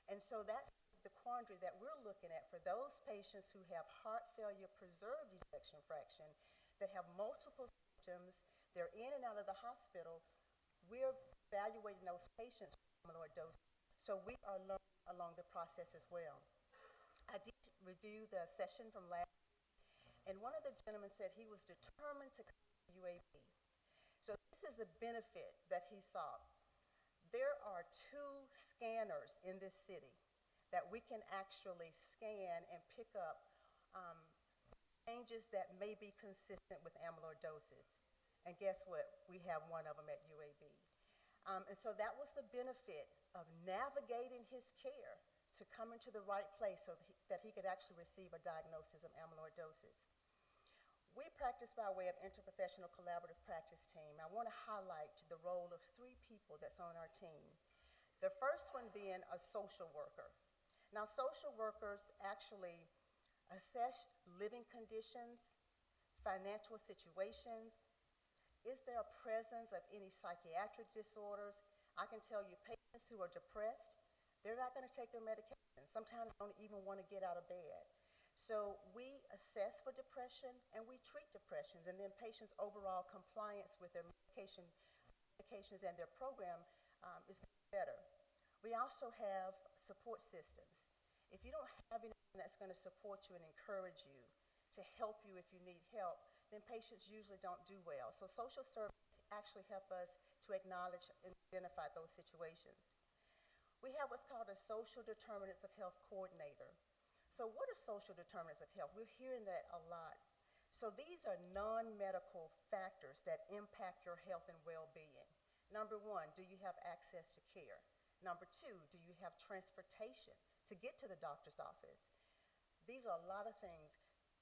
And so that's the quandary that we're looking at for those patients who have heart failure preserved ejection fraction, that have multiple symptoms, they're in and out of the hospital. We're evaluating those patients for amyloidosis. So we are learning along the process as well. I did review the session from last week, and one of the gentlemen said he was determined to come to UAB. So this is the benefit that he saw. There are 2 scanners in this city that we can actually scan and pick up changes that may be consistent with amyloidosis. And guess what? We have one of them at UAB. And so that was the benefit of navigating his care to come into the right place so that he could actually receive a diagnosis of amyloidosis. We practice by way of interprofessional collaborative practice team. I want to highlight the role of 3 people that's on our team. The first one being a social worker. Now, social workers actually assess living conditions, financial situations. Is there a presence of any psychiatric disorders? I can tell you patients who are depressed, they're not going to take their medication. Sometimes they don't even want to get out of bed. So we assess for depression and we treat depressions, and then patients' overall compliance with their medications and their program is better. We also have support systems. If you don't have anyone that's going to support you and encourage you to help you if you need help, then patients usually don't do well. So social services actually help us to acknowledge and identify those situations. We have what's called a social determinants of health coordinator. So what are social determinants of health? We're hearing that a lot. So these are non-medical factors that impact your health and well-being. Number 1, do you have access to care? Number 2, do you have transportation to get to the doctor's office? These are a lot of things.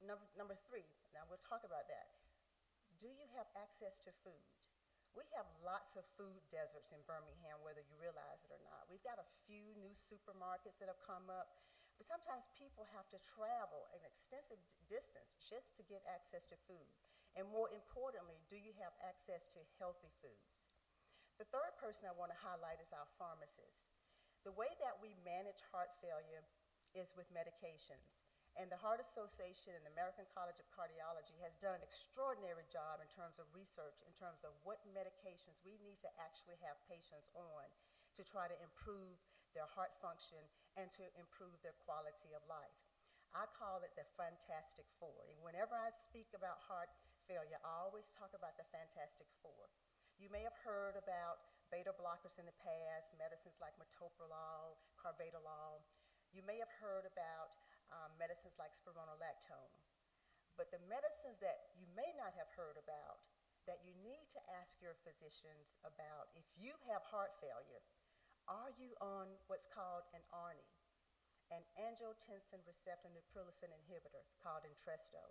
Number 3, now we'll talk about that. Do you have access to food? We have lots of food deserts in Birmingham, whether you realize it or not. We've got a few new supermarkets that have come up, but sometimes people have to travel an extensive distance just to get access to food. And more importantly, do you have access to healthy foods? The third person I want to highlight is our pharmacist. The way that we manage heart failure is with medications. And the Heart Association and the American College of Cardiology has done an extraordinary job in terms of research, in terms of what medications we need to actually have patients on to try to improve their heart function and to improve their quality of life. I call it the Fantastic Four. And whenever I speak about heart failure, I always talk about the Fantastic Four. You may have heard about beta blockers in the past, medicines like metoprolol, carvedilol. You may have heard about medicines like spironolactone. But the medicines that you may not have heard about, that you need to ask your physicians about, if you have heart failure, are you on what's called an ARNI, an angiotensin receptor neprilysin inhibitor called Entresto?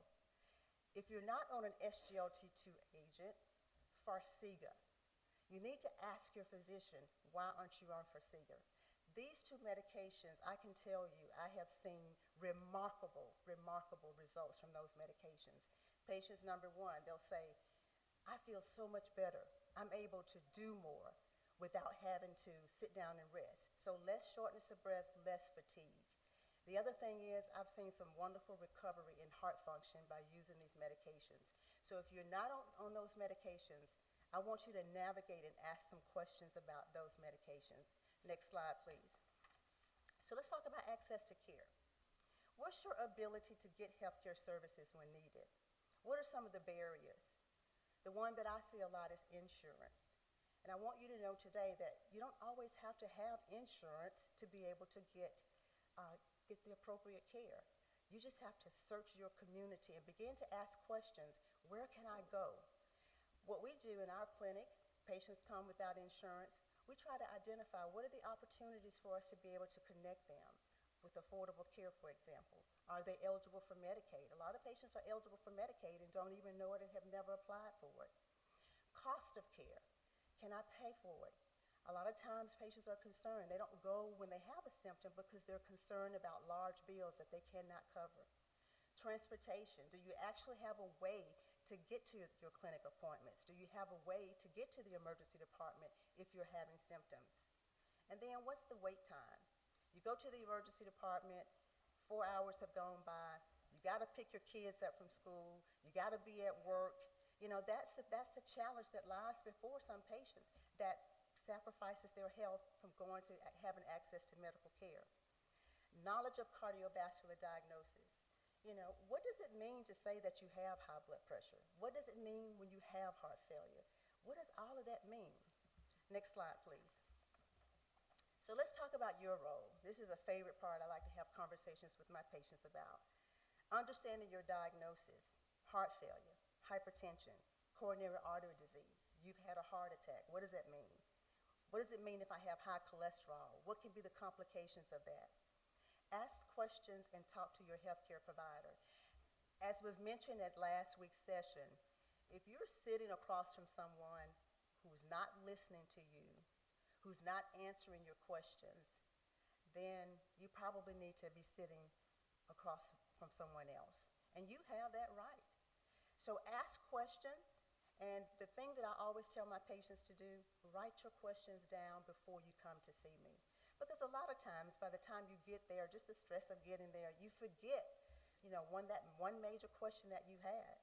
If you're not on an SGLT2 agent, Farxiga. You need to ask your physician, why aren't you on Farxiga? These 2 medications, I can tell you, I have seen remarkable results from those medications. Patients, number 1, they'll say, I feel so much better. I'm able to do more without having to sit down and rest. So less shortness of breath, less fatigue. The other thing is, I've seen some wonderful recovery in heart function by using these medications. So if you're not on those medications, I want you to navigate and ask some questions about those medications. Next slide, please. So let's talk about access to care. What's your ability to get healthcare services when needed? What are some of the barriers? The one that I see a lot is insurance. And I want you to know today that you don't always have to have insurance to be able to get the appropriate care. You just have to search your community and begin to ask questions. Where can I go? What we do in our clinic, patients come without insurance. We try to identify what are the opportunities for us to be able to connect them with affordable care, for example. Are they eligible for Medicaid? A lot of patients are eligible for Medicaid and don't even know it and have never applied for it. Cost of care. Can I pay for it? A lot of times patients are concerned. They don't go when they have a symptom because they're concerned about large bills that they cannot cover. Transportation. Do you actually have a way to get to your clinic appointments? Do you have a way to get to the emergency department if you're having symptoms? And then what's the wait time? You go to the emergency department, 4 hours have gone by, you gotta pick your kids up from school, you gotta be at work. You know, that's the challenge that lies before some patients that sacrifices their health from going to having access to medical care. Knowledge of cardiovascular diagnosis. You know, what does it mean to say that you have high blood pressure? What does it mean when you have heart failure? What does all of that mean? Next slide, please. So let's talk about your role. This is a favorite part I like to have conversations with my patients about. Understanding your diagnosis, heart failure, hypertension, coronary artery disease. You've had a heart attack. What does that mean? What does it mean if I have high cholesterol? What can be the complications of that? Ask questions and talk to your healthcare provider. As was mentioned at last week's session, if you're sitting across from someone who's not listening to you, who's not answering your questions, then you probably need to be sitting across from someone else. And you have that right. So ask questions, and the thing that I always tell my patients to do, write your questions down before you come to see me. Because a lot of times, by the time you get there, just the stress of getting there, you forget, that one major question that you had.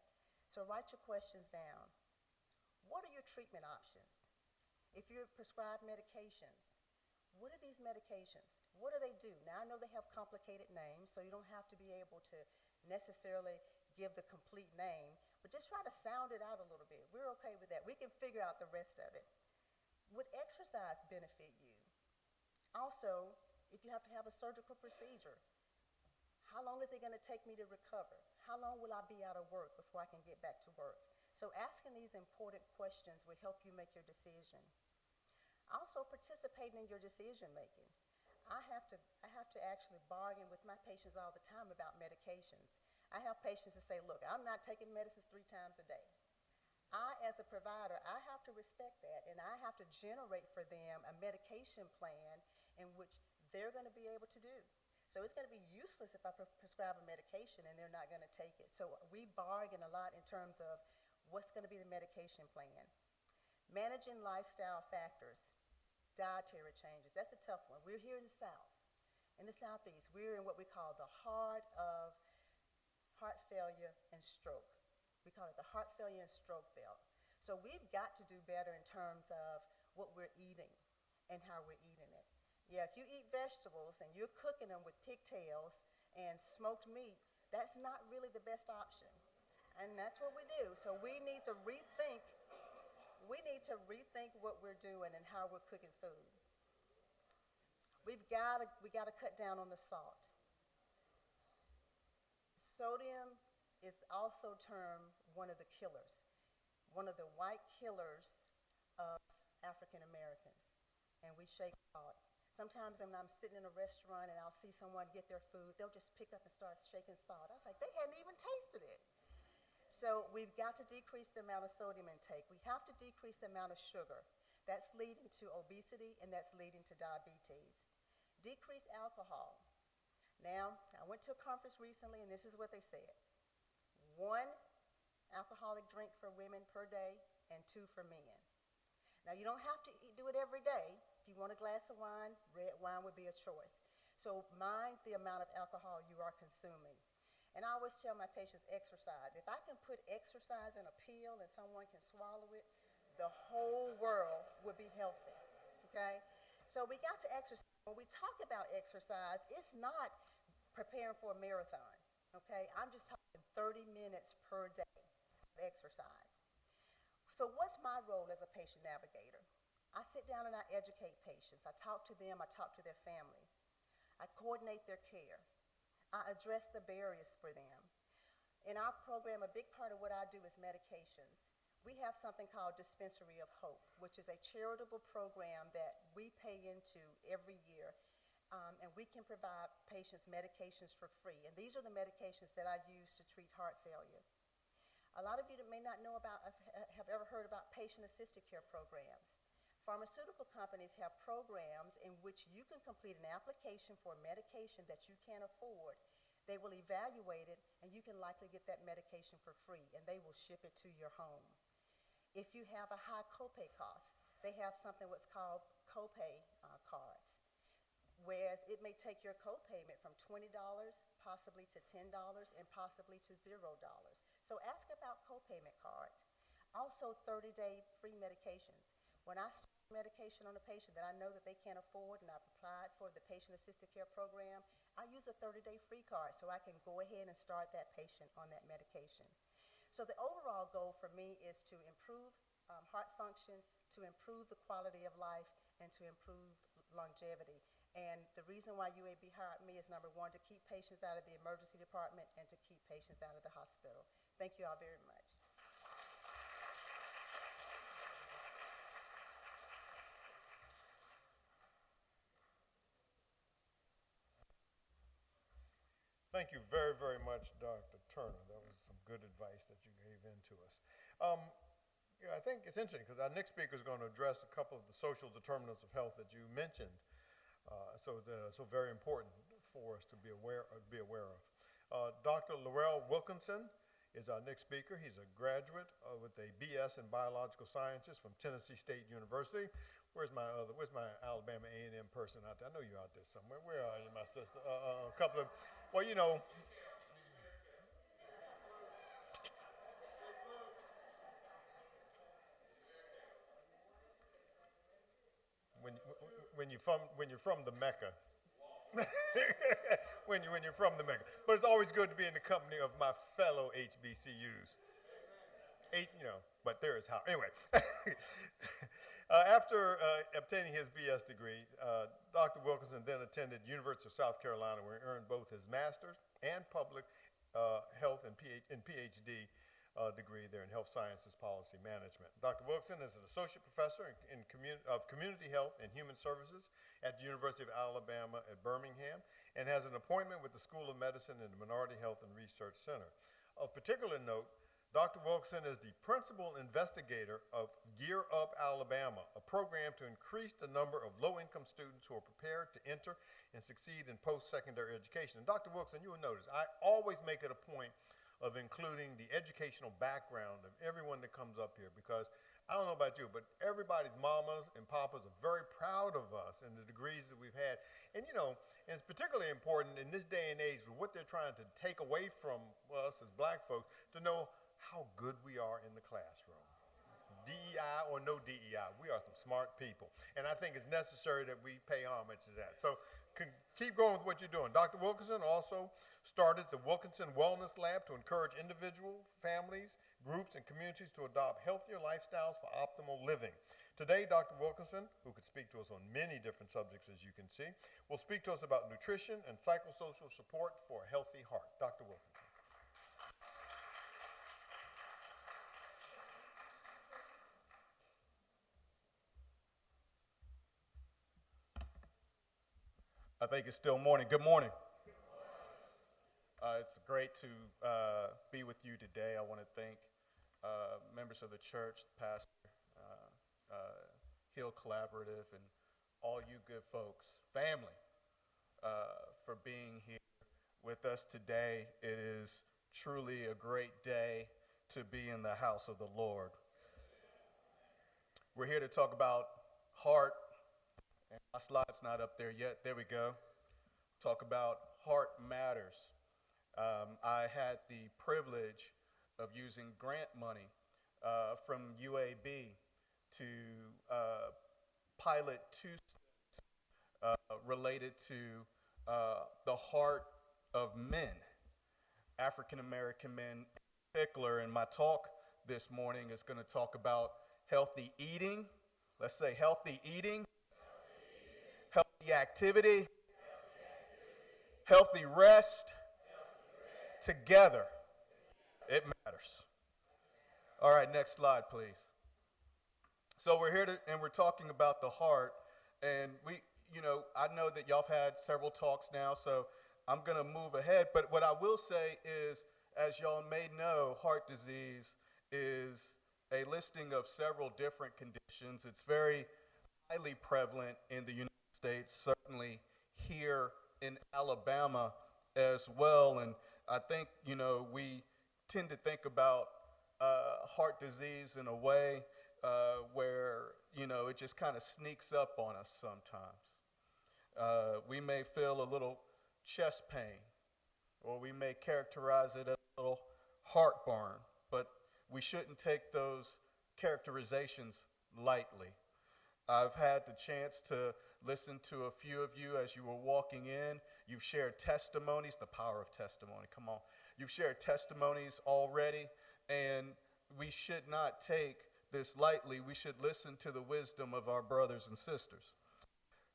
So write your questions down. What are your treatment options? If you're prescribed medications, what are these medications? What do they do? Now, I know they have complicated names, so you don't have to be able to necessarily give the complete name, but just try to sound it out a little bit. We're okay with that. We can figure out the rest of it. Would exercise benefit you? Also, if you have to have a surgical procedure, how long is it going to take me to recover? How long will I be out of work before I can get back to work? So asking these important questions will help you make your decision. Also, participating in your decision making. I have to actually bargain with my patients all the time about medications. I have patients that say, look, I'm not taking medicines 3 times a day. I, as a provider, I have to respect that, and I have to generate for them a medication plan in which they're going to be able to do. So it's going to be useless if I prescribe a medication and they're not going to take it. So we bargain a lot in terms of what's going to be the medication plan. Managing lifestyle factors, dietary changes, that's a tough one. We're here in the South, in the Southeast. We're in what we call the heart of heart failure and stroke. We call it the heart failure and stroke belt. So we've got to do better in terms of what we're eating and how we're eating it. Yeah, if you eat vegetables and you're cooking them with pigtails and smoked meat, that's not really the best option. And that's what we do. So we need to rethink what we're doing and how we're cooking food. We got to cut down on the salt. Sodium is also termed one of the killers, one of the white killers of African Americans. And we shake salt. Sometimes when I'm sitting in a restaurant and I'll see someone get their food, they'll just pick up and start shaking salt. I was like, they hadn't even tasted it. So we've got to decrease the amount of sodium intake. We have to decrease the amount of sugar. That's leading to obesity and that's leading to diabetes. Decrease alcohol. Now, I went to a conference recently and this is what they said. 1 alcoholic drink for women per day and 2 for men. Now, you don't have to do it every day. If you want a glass of wine, red wine would be a choice. So mind the amount of alcohol you are consuming. And I always tell my patients, exercise. If I can put exercise in a pill and someone can swallow it, the whole world would be healthy, okay? So we got to exercise. When we talk about exercise, it's not preparing for a marathon, okay? I'm just talking 30 minutes per day of exercise. So what's my role as a patient navigator? I sit down and I educate patients. I talk to them, I talk to their family. I coordinate their care. I address the barriers for them. In our program, a big part of what I do is medications. We have something called Dispensary of Hope, which is a charitable program that we pay into every year, and we can provide patients medications for free. And these are the medications that I use to treat heart failure. A lot of you that may not know about, have ever heard about patient-assisted care programs. Pharmaceutical companies have programs in which you can complete an application for a medication that you can't afford. They will evaluate it, and you can likely get that medication for free, and they will ship it to your home. If you have a high copay cost, they have something what's called copay cards, whereas it may take your copayment from $20 possibly to $10 and possibly to $0. So ask about copayment cards. Also 30-day free medications. When I start medication on a patient that I know that they can't afford and I've applied for the patient-assisted care program, I use a 30-day free card so I can go ahead and start that patient on that medication. So the overall goal for me is to improve heart function, to improve the quality of life, and to improve longevity. And the reason why UAB hired me is, number 1, to keep patients out of the emergency department and to keep patients out of the hospital. Thank you all very much. Thank you very, very much, Dr. Turner. That was some good advice that you gave in to us. Um, yeah, I think it's interesting because our next speaker is going to address a couple of the social determinants of health that you mentioned. So very important for us to be aware of. Dr. Laurel Wilkinson is our next speaker. He's a graduate with a BS in Biological Sciences from Tennessee State University. Where's my Alabama A&M person out there? I know you're out there somewhere. Where are you, my sister? A couple of, well, you know, when you're from the Mecca, when you're from the Mecca. But it's always good to be in the company of my fellow HBCUs. But there is how. Anyway, after obtaining his BS degree, Dr. Wilkinson then attended University of South Carolina, where he earned both his master's and public health and PhD degree there in health sciences policy management. Dr. Wilkinson is an associate professor of community health and human services at the University of Alabama at Birmingham and has an appointment with the School of Medicine and the Minority Health and Research Center. Of particular note, Dr. Wilkinson is the principal investigator of Gear Up Alabama, a program to increase the number of low-income students who are prepared to enter and succeed in post-secondary education. And Dr. Wilkinson, you will notice, I always make it a point of including the educational background of everyone that comes up here because I don't know about you, but everybody's mamas and papas are very proud of us and the degrees that we've had. And and it's particularly important in this day and age with what they're trying to take away from us as black folks to know how good we are in the classroom. DEI or no DEI, we are some smart people. And I think it's necessary that we pay homage to that. So keep going with what you're doing. Dr. Wilkinson also started the Wilkinson Wellness Lab to encourage individuals, families, groups, and communities to adopt healthier lifestyles for optimal living. Today, Dr. Wilkinson, who could speak to us on many different subjects as you can see, will speak to us about nutrition and psychosocial support for a healthy heart. Dr. Wilkinson. I think it's still morning. Good morning. It's great to be with you today. I want to thank members of the church, Pastor, Hill Collaborative, and all you good folks, family, for being here with us today. It is truly a great day to be in the house of the Lord. We're here to talk about heart. And my slide's not up there yet. There we go. Talk about heart matters. I had the privilege of using grant money from UAB to pilot 2 steps related to the heart of men, African American men in particular. And my talk this morning is going to talk about healthy eating. Let's say healthy eating. Healthy activity, healthy rest, together. It matters. All right, next slide, please. So we're here and we're talking about the heart, and I know that y'all have had several talks now, so I'm going to move ahead. But what I will say is, as y'all may know, heart disease is a listing of several different conditions. It's very highly prevalent in the United States, certainly here in Alabama as well. And I think, we tend to think about heart disease in a way where, it just kind of sneaks up on us sometimes. We may feel a little chest pain, or we may characterize it as a little heartburn, but we shouldn't take those characterizations lightly. I've had the chance to listen to a few of you as you were walking in. You've shared testimonies, the power of testimony, come on. You've shared testimonies already, and we should not take this lightly. We should listen to the wisdom of our brothers and sisters.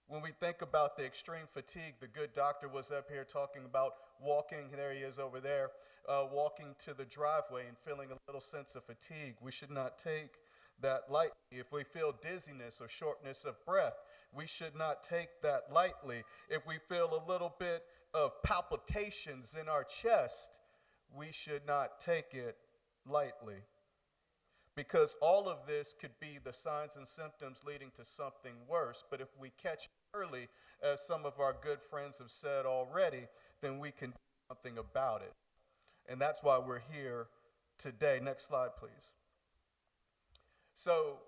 When we think about the extreme fatigue, the good doctor was up here talking about walking, there he is over there, walking to the driveway and feeling a little sense of fatigue. We should not take that lightly. If we feel dizziness or shortness of breath, we should not take that lightly. If we feel a little bit of palpitations in our chest, we should not take it lightly. Because all of this could be the signs and symptoms leading to something worse. But if we catch it early, as some of our good friends have said already, then we can do something about it. And that's why we're here today. Next slide, please. So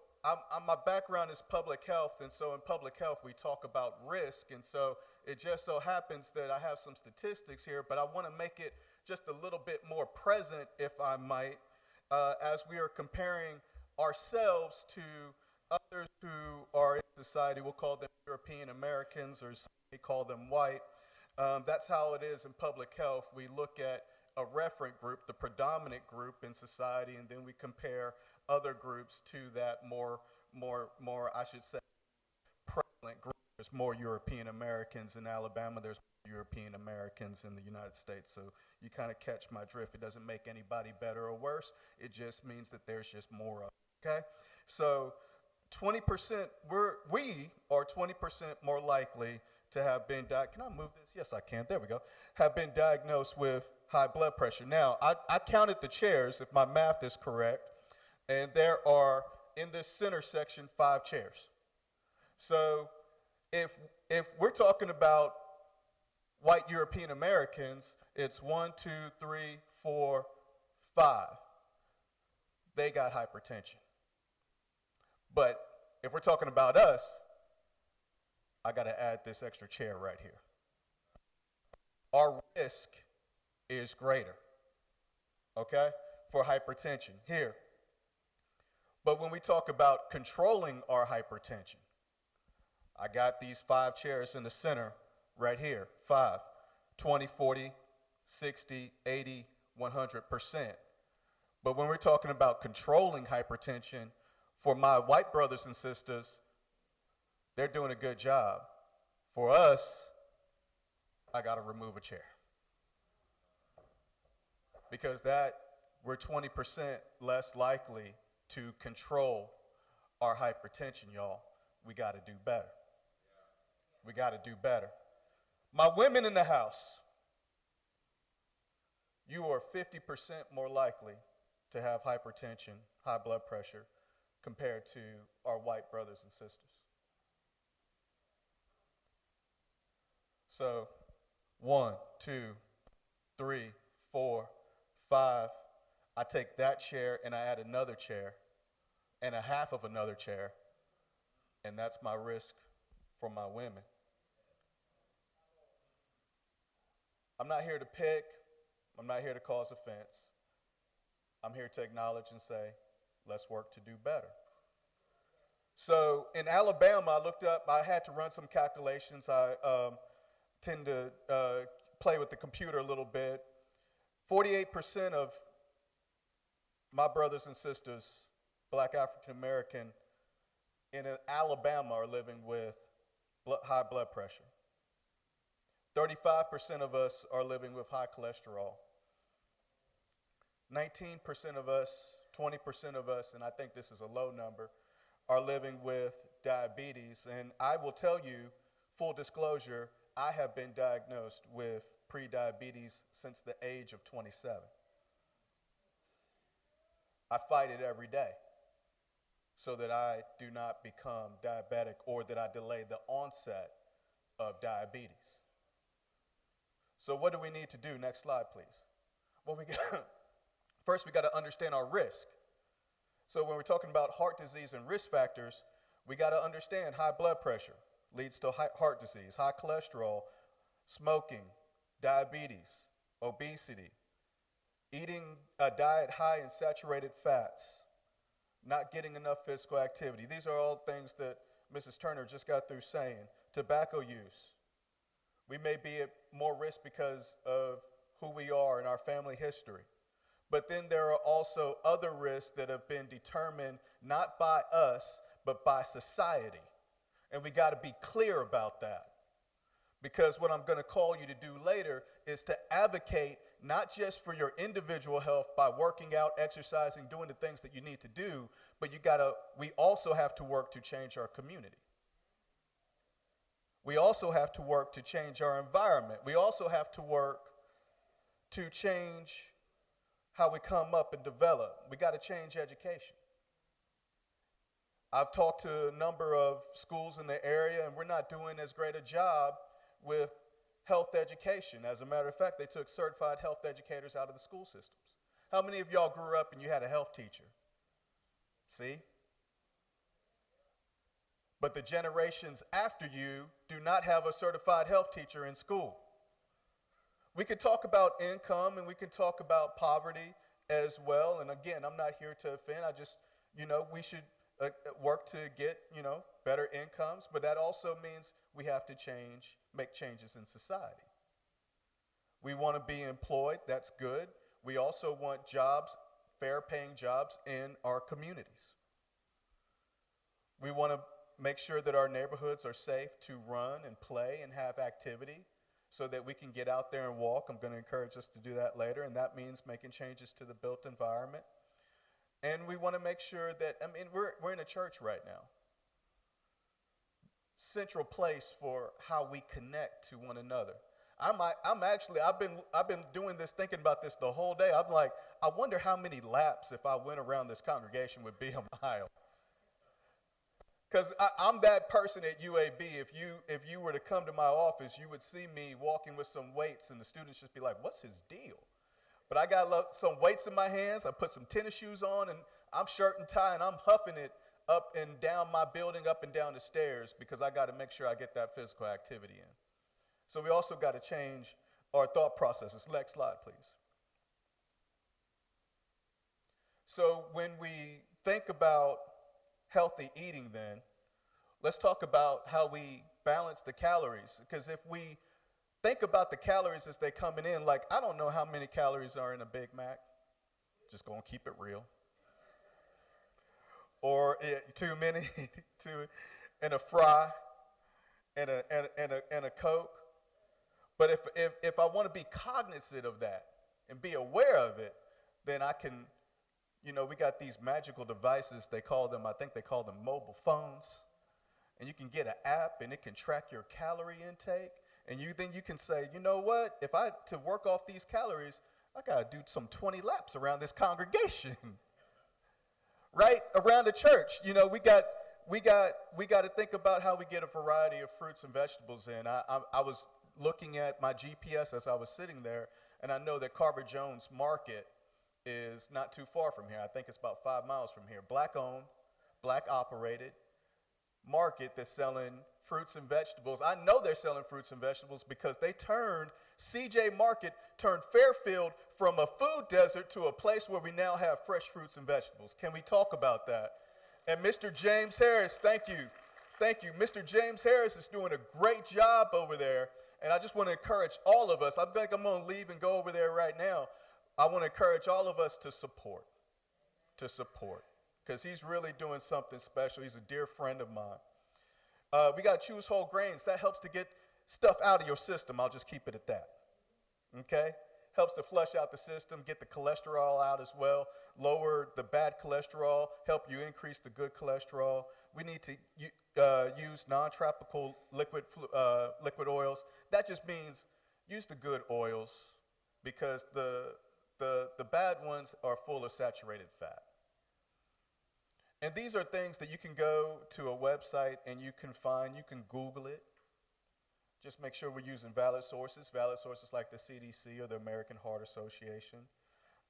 my background is public health, and so in public health we talk about risk, and so it just so happens that I have some statistics here, but I want to make it just a little bit more present, if I might, as we are comparing ourselves to others who are in society. We'll call them European Americans, or some may call them white. That's how it is in public health. We look at a referent group, the predominant group in society, and then we compare other groups to that more, I should say, prevalent group. There's more European Americans in Alabama. There's more European Americans in the United States. So you kind of catch my drift. It doesn't make anybody better or worse. It just means that there's just more of it, okay? So 20%, we are 20% more likely to have been diagnosed. Can I move this? Yes, I can. There we go. Have been diagnosed with high blood pressure. Now, I counted the chairs, if my math is correct, and there are, in this center section, 5 chairs. So if we're talking about white European Americans, it's 1, 2, 3, 4, 5. They got hypertension. But if we're talking about us, I got to add this extra chair right here. Our risk is greater, okay, for hypertension here. But when we talk about controlling our hypertension, I got these 5 chairs in the center right here, 5, 20, 40, 60, 80, 100%. But when we're talking about controlling hypertension, for my white brothers and sisters, they're doing a good job. For us, I got to remove a chair. Because we're 20% less likely to control our hypertension, y'all. We got to do better. We got to do better. My women in the house, you are 50% more likely to have hypertension, high blood pressure, compared to our white brothers and sisters. So 1, 2, 3, 4, 5. I take that chair and I add another chair and a half of another chair, and that's my risk for my women. I'm not here to pick. I'm not here to cause offense. I'm here to acknowledge and say, let's work to do better. So in Alabama, I looked up, I had to run some calculations. I tend to play with the computer a little bit. 48% of my brothers and sisters, black African American, in Alabama are living with high blood pressure. 35% of us are living with high cholesterol. 19% of us, 20% of us, and I think this is a low number, are living with diabetes. And I will tell you, full disclosure, I have been diagnosed with pre-diabetes since the age of 27. I fight it every day so that I do not become diabetic or that I delay the onset of diabetes. So what do we need to do? Next slide, please. Well, first we got to understand our risk. So when we're talking about heart disease and risk factors, we got to understand high blood pressure leads to heart disease, high cholesterol, smoking, diabetes, obesity, eating a diet high in saturated fats, not getting enough physical activity. These are all things that Mrs. Turner just got through saying. Tobacco use. We may be at more risk because of who we are and our family history. But then there are also other risks that have been determined not by us, but by society. And we got to be clear about that. Because what I'm going to call you to do later is to advocate not just for your individual health by working out, exercising, doing the things that you need to do, but we also have to work to change our community. We also have to work to change our environment. We also have to work to change how we come up and develop. We got to change education. I've talked to a number of schools in the area, and we're not doing as great a job with health education. As a matter of fact, they took certified health educators out of the school systems. How many of y'all grew up and you had a health teacher? See? But the generations after you do not have a certified health teacher in school. We could talk about income and we can talk about poverty as well. And again, I'm not here to offend. I just, we should work to get, better incomes. But that also means we have to make changes in society. We want to be employed. That's good. We also want jobs, fair paying jobs in our communities. We want to make sure that our neighborhoods are safe to run and play and have activity so that we can get out there and walk. I'm going to encourage us to do that later, and that means making changes to the built environment. And we want to make sure that, we're in a church right now. Central place for how we connect to one another. I've been doing this, thinking about this the whole day. I'm like, I wonder how many laps if I went around this congregation would be a mile. Because I'm that person at UAB. If you were to come to my office, you would see me walking with some weights, and the students just be like, "What's his deal?" But I got some weights in my hands. I put some tennis shoes on, and I'm shirt and tie, and I'm huffing it up and down my building, up and down the stairs, because I got to make sure I get that physical activity in. So we also got to change our thought processes. Next slide, please. So when we think about healthy eating, then let's talk about how we balance the calories. Because if we think about the calories as they're coming in, like, I don't know how many calories are in a Big Mac. Just gonna keep it real. Or too many in a fry and a Coke. But if I want to be cognizant of that and be aware of it, then I can, we got these magical devices. I think they call them mobile phones. And you can get an app and it can track your calorie intake. And then you can say, you know what? To work off these calories, I got to do some 20 laps around this congregation. Right? Around the church. We got to think about how we get a variety of fruits and vegetables in. I was looking at my GPS as I was sitting there, and I know that Carver Jones Market is not too far from here. I think it's about 5 miles from here. Black-owned, black-operated market that's selling fruits and vegetables. I know they're selling fruits and vegetables because CJ Market turned Fairfield from a food desert to a place where we now have fresh fruits and vegetables. Can we talk about that? And Mr. James Harris, thank you. Thank you. Mr. James Harris is doing a great job over there. And I just want to encourage all of us. I think I'm going to leave and go over there right now. I want to encourage all of us to support. Because he's really doing something special. He's a dear friend of mine. We got to choose whole grains. That helps to get stuff out of your system. I'll just keep it at that. Okay? Helps to flush out the system, get the cholesterol out as well, lower the bad cholesterol, help you increase the good cholesterol. We need to use non-tropical liquid oils. That just means use the good oils, because the bad ones are full of saturated fat. And these are things that you can go to a website and you can Google it. Just make sure we're using valid sources like the CDC or the American Heart Association.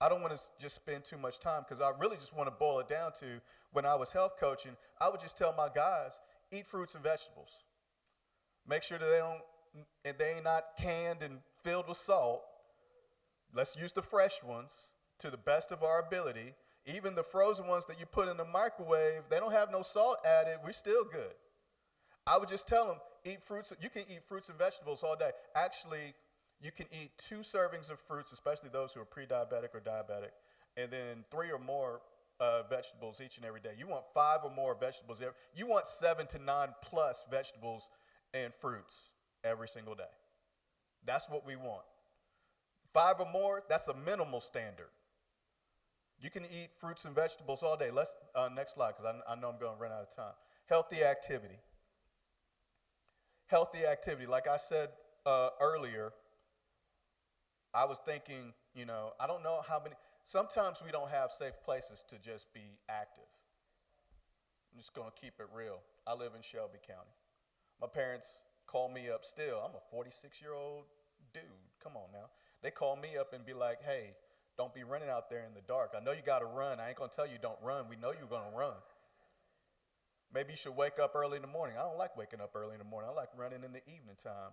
I don't want to just spend too much time, because I really just want to boil it down to, when I was health coaching, I would just tell my guys, eat fruits and vegetables. Make sure that they ain't not canned and filled with salt. Let's use the fresh ones to the best of our ability. Even the frozen ones that you put in the microwave, they don't have no salt added. We're still good. I would just tell them, eat fruits. You can eat fruits and vegetables all day. Actually, you can eat 2 servings of fruits, especially those who are pre-diabetic or diabetic, and then 3 or more vegetables each and every day. You want 5 or more vegetables. You want 7 to 9 plus vegetables and fruits every single day. That's what we want. 5 or more, that's a minimal standard. You can eat fruits and vegetables all day. Let's next slide, because I know I'm going to run out of time. Healthy activity. Healthy activity. Like I said earlier, I was thinking, I don't know how many, sometimes we don't have safe places to just be active. I'm just going to keep it real. I live in Shelby County. My parents call me up still. I'm a 46-year-old dude. Come on now. They call me up and be like, hey, don't be running out there in the dark. I know you got to run. I ain't going to tell you don't run. We know you're going to run. Maybe you should wake up early in the morning. I don't like waking up early in the morning. I like running in the evening time.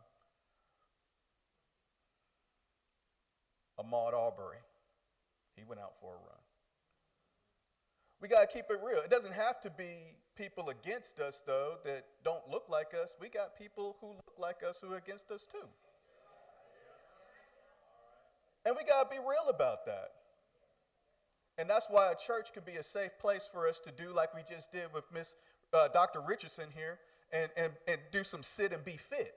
Ahmaud Arbery, he went out for a run. We got to keep it real. It doesn't have to be people against us, though, that don't look like us. We got people who look like us who are against us, too. And we got to be real about that. And that's why a church can be a safe place for us to do like we just did with Dr. Richardson here and do some sit and be fit.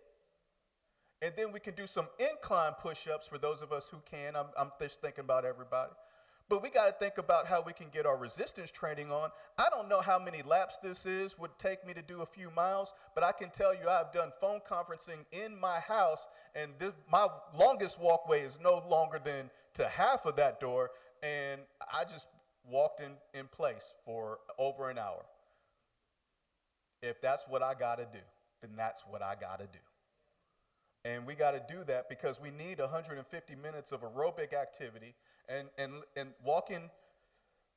And then we can do some incline push-ups for those of us who can. I'm just thinking about everybody. But we got to think about how we can get our resistance training on. I don't know how many laps this would take me to do a few miles, but I can tell you I've done phone conferencing in my house, and my longest walkway is no longer than to half of that door, and I just walked in place for over an hour. If that's what I got to do, then that's what I got to do. And we got to do that because we need 150 minutes of aerobic activity. And walking,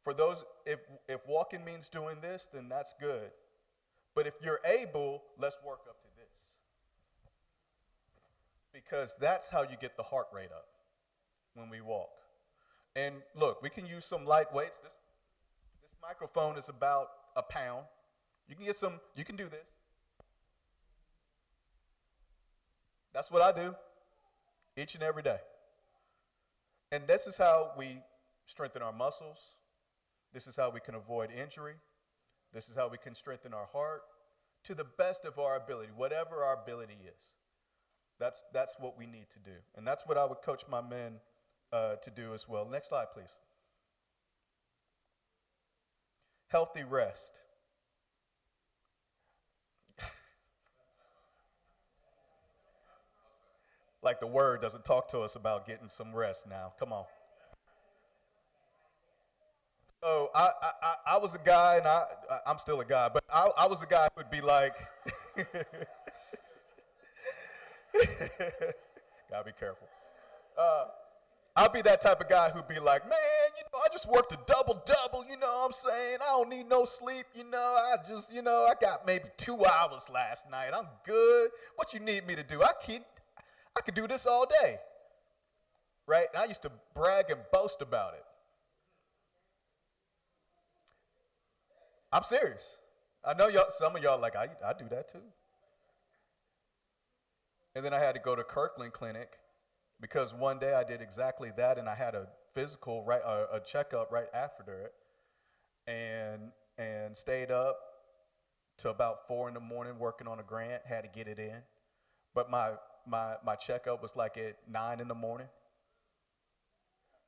for those, if walking means doing this, then that's good. But if you're able, let's work up to this. Because that's how you get the heart rate up when we walk. And look, we can use some light weights. This microphone is about a pound. You can do this. That's what I do each and every day. And this is how we strengthen our muscles. This is how we can avoid injury. This is how we can strengthen our heart to the best of our ability, whatever our ability is. That's what we need to do. And that's what I would coach my men to do as well. Next slide, please. Healthy rest. Like the word doesn't talk to us about getting some rest now. Come on. So I was a guy, and I'm still a guy, but I was a guy who would be like, gotta be careful. I'll be that type of guy who'd be like, man, I just worked a double-double, you know what I'm saying? I don't need no sleep, I got maybe 2 hours last night. I'm good. What you need me to do? I could do this all day, right? And I used to brag and boast about it. I'm serious. I know some of y'all like, I do that too. And then I had to go to Kirkland Clinic because one day I did exactly that, and I had a physical, a checkup right after it, and stayed up till about 4 in the morning working on a grant, had to get it in. But my checkup was like at 9 in the morning.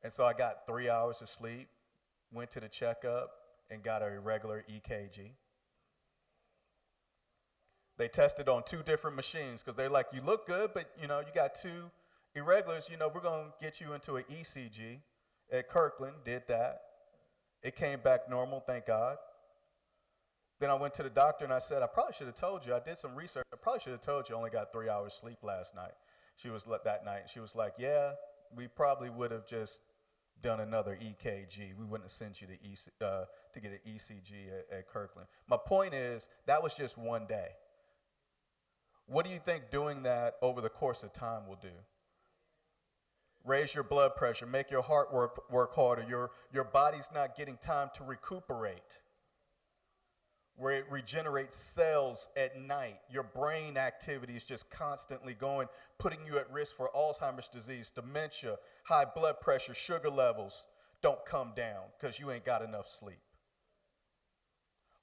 And so I got 3 hours of sleep, went to the checkup, and got a irregular EKG. They tested on 2 different machines because they're like, you look good, but you got 2 irregulars. We're going to get you into an ECG at Kirkland, did that. It came back normal, thank God. Then I went to the doctor and I said, I probably should have told you. I did some research. I probably should have told you I only got 3 hours sleep last night. She was like, yeah, we probably would have just done another EKG. We wouldn't have sent you to get an ECG at Kirkland. My point is, that was just one day. What do you think doing that over the course of time will do? Raise your blood pressure, make your heart work harder. Your body's not getting time to recuperate. Where it regenerates cells at night. Your brain activity is just constantly going, putting you at risk for Alzheimer's disease, dementia, high blood pressure, sugar levels don't come down because you ain't got enough sleep.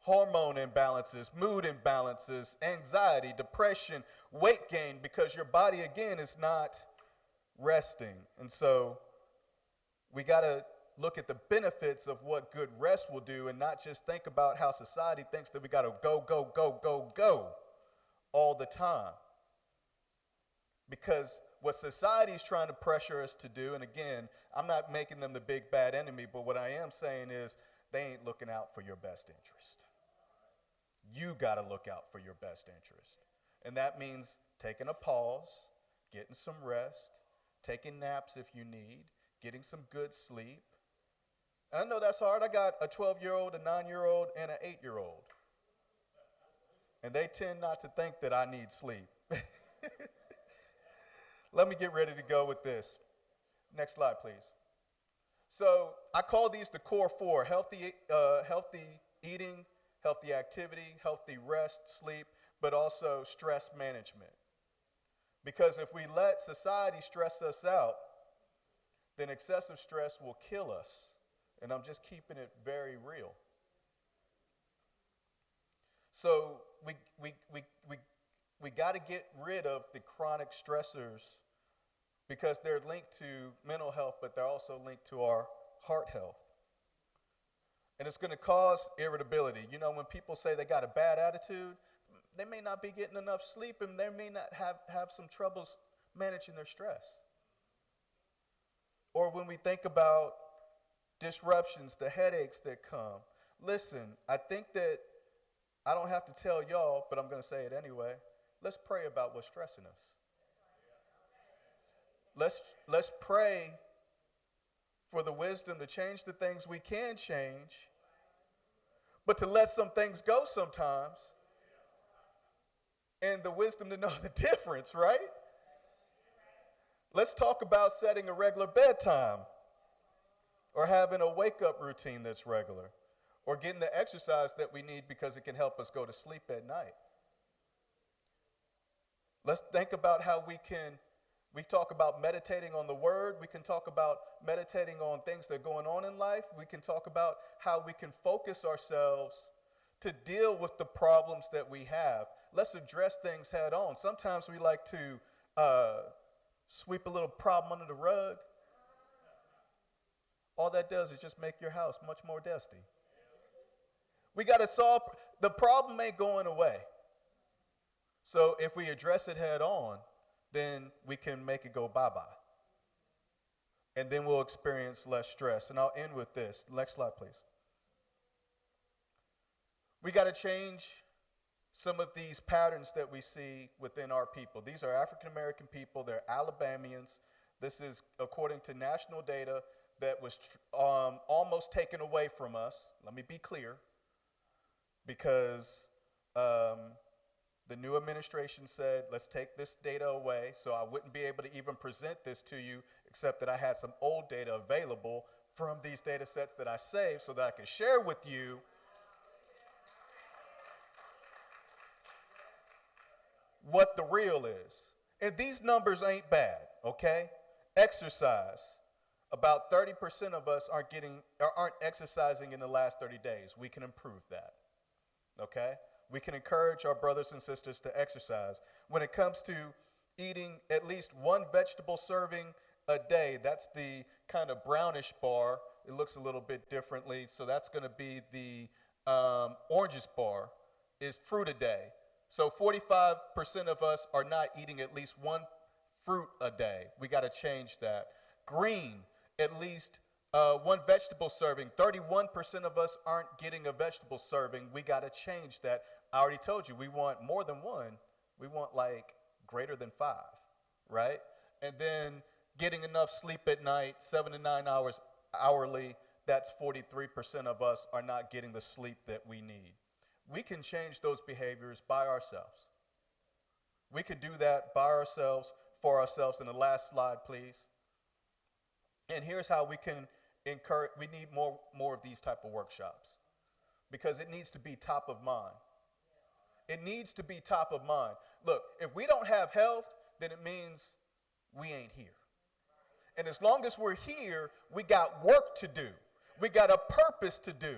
Hormone imbalances, mood imbalances, anxiety, depression, weight gain because your body, again, is not resting. And so we got to look at the benefits of what good rest will do and not just think about how society thinks that we got to go all the time. Because what society is trying to pressure us to do, and again, I'm not making them the big bad enemy, but what I am saying is they ain't looking out for your best interest. You got to look out for your best interest. And that means taking a pause, getting some rest, taking naps if you need, getting some good sleep. And I know that's hard. I got a 12-year-old, a 9-year-old, and an 8-year-old. And they tend not to think that I need sleep. Let me get ready to go with this. Next slide, please. So I call these the core four: healthy eating, healthy activity, healthy rest, sleep, but also stress management. Because if we let society stress us out, then excessive stress will kill us. And I'm just keeping it very real. So we got to get rid of the chronic stressors because they're linked to mental health, but they're also linked to our heart health. And it's going to cause irritability. You know, when people say they got a bad attitude, they may not be getting enough sleep and they may not have some troubles managing their stress. Or when we think about disruptions, the headaches that come. Listen, I think that I don't have to tell y'all, but I'm going to say it anyway. Let's pray about what's stressing us. Let's pray for the wisdom to change the things we can change, but to let some things go sometimes, and the wisdom to know the difference, right? Let's talk about setting a regular bedtime, or having a wake-up routine that's regular, or getting the exercise that we need because it can help us go to sleep at night. Let's think about how we talk about meditating on the word. We can talk about meditating on things that are going on in life. We can talk about how we can focus ourselves to deal with the problems that we have. Let's address things head on. Sometimes we like to sweep a little problem under the rug. All that does is just make your house much more dusty. We got to solve, the problem ain't going away. So if we address it head on, then we can make it go bye-bye. And then we'll experience less stress. And I'll end with this. Next slide, please. We got to change some of these patterns that we see within our people. These are African American people. They're Alabamians. This is according to national data that was almost taken away from us. Let me be clear. Because the new administration said, let's take this data away, so I wouldn't be able to even present this to you, except that I had some old data available from these data sets that I saved so that I can share with you what the real is. And these numbers ain't bad, okay? Exercise. About 30% of us aren't exercising in the last 30 days. We can improve that, okay? We can encourage our brothers and sisters to exercise. When it comes to eating at least one vegetable serving a day, that's the kind of brownish bar. It looks a little bit differently. So that's going to be the orangish bar, is fruit a day. So 45% of us are not eating at least one fruit a day. We got to change that. Green, at least one vegetable serving. 31% of us aren't getting a vegetable serving. We got to change that. I already told you, we want more than one. We want like greater than 5, right? And then getting enough sleep at night, 7 to 9 hours hourly, that's 43% of us are not getting the sleep that we need. We can change those behaviors by ourselves. We can do that by ourselves, for ourselves. And the last slide, please. And here's how we can encourage, we need more of these type of workshops because it needs to be top of mind. It needs to be top of mind. Look, if we don't have health, then it means we ain't here. And as long as we're here, we got work to do. We got a purpose to do.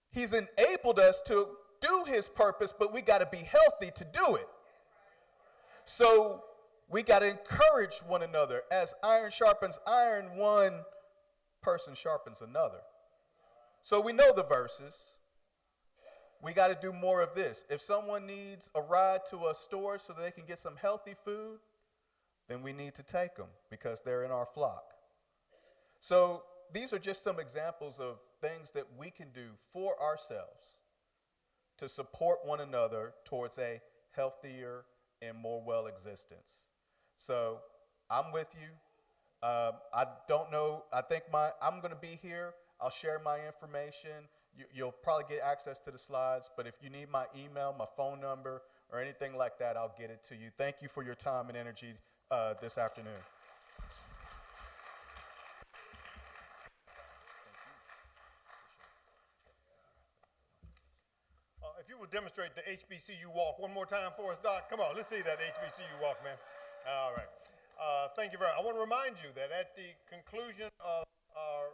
He's enabled us to do his purpose, but we got to be healthy to do it. So we got to encourage one another. As iron sharpens iron, one person sharpens another. So we know the verses. We got to do more of this. If someone needs a ride to a store so they can get some healthy food, then we need to take them because they're in our flock. So these are just some examples of things that we can do for ourselves to support one another towards a healthier and more well existence. So I'm with you. I don't know. I think I'm going to be here. I'll share my information. You'll probably get access to the slides, but if you need my email, my phone number, or anything like that, I'll get it to you. Thank you for your time and energy this afternoon. If you will demonstrate the HBCU walk one more time for us, Doc. Come on, let's see that HBCU walk, man. All right. Thank you very much. I want to remind you that at the conclusion of our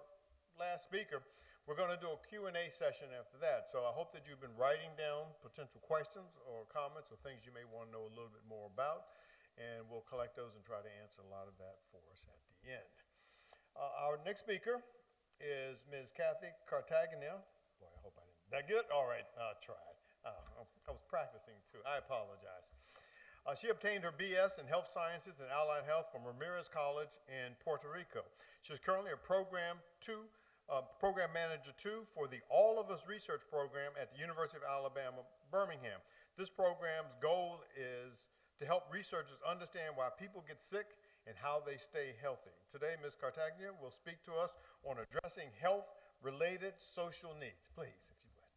last speaker, we're going to do a Q&A session after that. So I hope that you've been writing down potential questions or comments or things you may want to know a little bit more about, and we'll collect those and try to answer a lot of that for us at the end. Our next speaker is Ms. Kathy Cartagena. Boy, I hope I didn't. Did I get it? All right, I tried. I was practicing too. I apologize. She obtained her BS in Health Sciences and Allied Health from Ramirez College in Puerto Rico. She's currently a Program Manager 2 for the All of Us Research Program at the University of Alabama, Birmingham. This program's goal is to help researchers understand why people get sick and how they stay healthy. Today, Ms. Cartagena will speak to us on addressing health-related social needs. Please, if you would.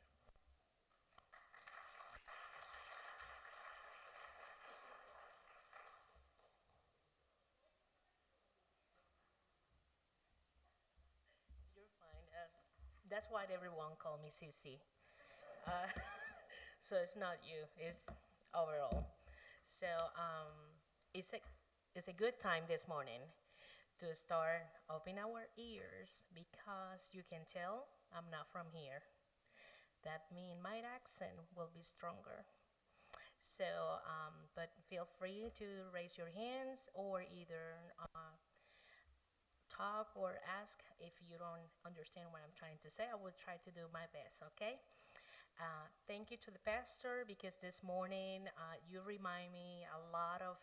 You're fine. That's why everyone call me CC. Uh, so it's not you, it's overall. So it's a good time this morning to start opening our ears because you can tell I'm not from here. That means my accent will be stronger. So, but feel free to raise your hands or either talk or ask if you don't understand what I'm trying to say. I will try to do my best, okay? Thank you to the pastor because this morning you remind me a lot of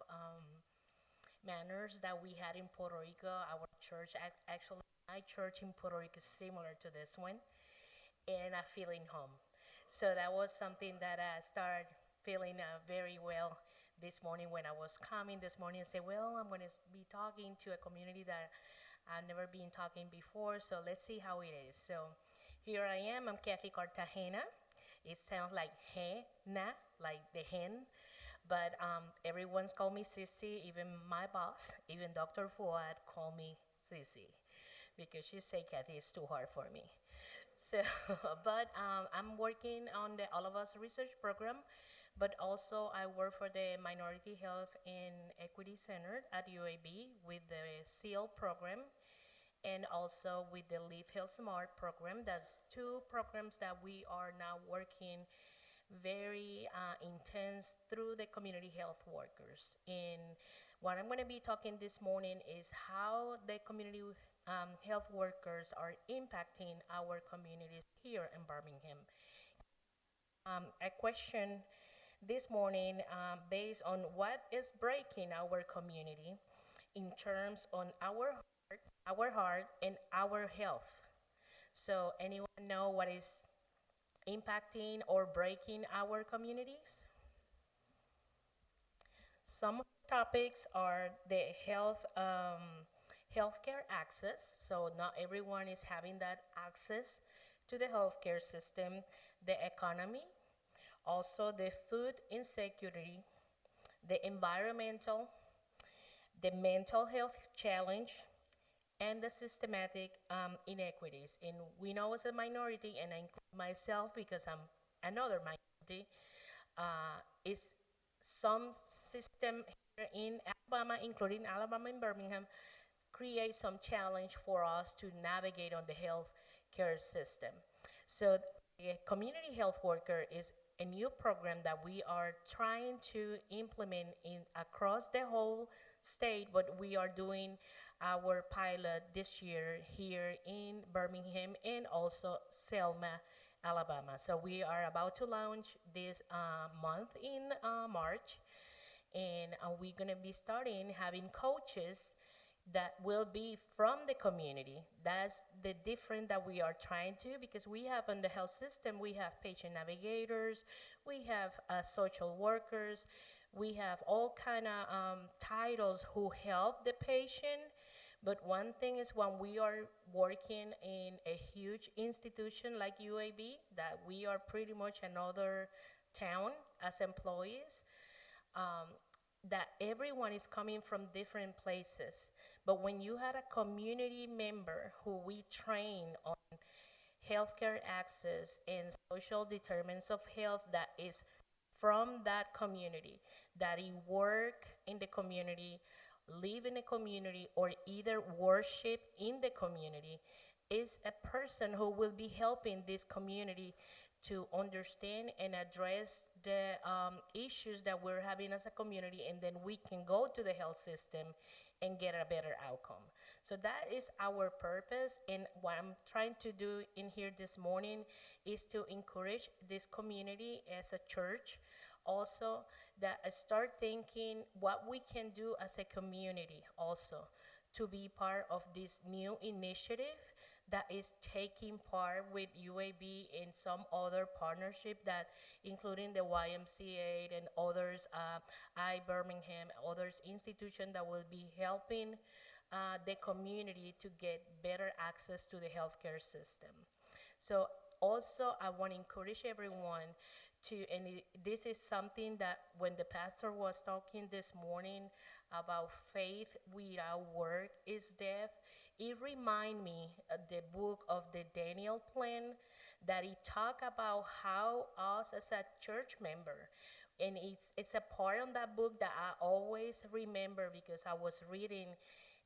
manners that we had in Puerto Rico. Our church, actually, my church in Puerto Rico is similar to this one, and I feel in home. So that was something that I started feeling very well this morning when I was coming this morning and say, well, I'm going to be talking to a community that I've never been talking before, so let's see how it is. So here I am, I'm Kathy Cartagena. It sounds like henna, like the hen, but everyone's called me Sissy, even my boss, even Dr. Fuad called me Sissy because she said, Kathy, it's too hard for me. So, but I'm working on the All of Us research program, but also I work for the Minority Health and Equity Center at UAB with the SEAL program and also with the Live Health Smart program. That's two programs that we are now working very intense through the community health workers. And what I'm going to be talking this morning is how the community health workers are impacting our communities here in Birmingham. A question this morning based on what is breaking our community in terms on our heart and our health. So anyone know what is impacting or breaking our communities? Some of the topics are the healthcare access. So not everyone is having that access to the healthcare system, the economy, also the food insecurity, the environmental, the mental health challenge, and the systematic inequities. And we know as a minority, and I include myself because I'm another minority, is some system here in Alabama, including Alabama and Birmingham, create some challenge for us to navigate on the health care system. So the community health worker is a new program that we are trying to implement across the whole state, but we are doing our pilot this year here in Birmingham and also Selma, Alabama. So we are about to launch this month in March, And we're going to be starting having coaches that will be from the community. That's the difference that we are trying to, because we have in the health system, we have patient navigators, we have social workers, we have all kind of titles who help the patient. But one thing is, when we are working in a huge institution like UAB, that we are pretty much another town as employees, um, that everyone is coming from different places. But when you had a community member who we train on healthcare access and social determinants of health, that is from that community, that he work in the community, live in the community, or either worship in the community, is a person who will be helping this community to understand and address the issues that we're having as a community, and then we can go to the health system and get a better outcome. So that is our purpose, and what I'm trying to do in here this morning is to encourage this community as a church also, that I start thinking what we can do as a community also to be part of this new initiative that is taking part with UAB and some other partnership, that including the YMCA and others, I Birmingham, others institution that will be helping the community to get better access to the healthcare system. So also, I want to encourage everyone to, and this is something that when the pastor was talking this morning about faith without work is death, it remind me of the book of the Daniel plan, that he talk about how us as a church member, and it's a part on that book that I always remember because I was reading,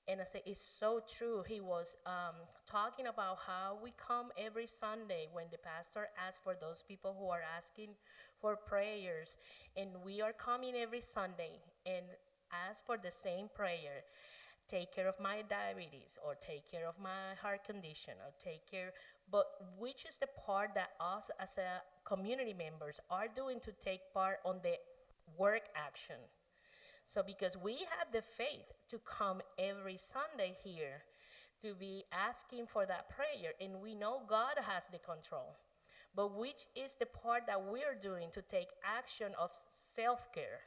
and I said, it's so true. He was talking about how we come every Sunday when the pastor asks for those people who are asking for prayers. And we are coming every Sunday and ask for the same prayer. Take care of my diabetes, or take care of my heart condition, or take care. But which is the part that us as a community members are doing to take part on the work action? So because we had the faith to come every Sunday here to be asking for that prayer, and we know God has the control. But which is the part that we're doing to take action of self-care?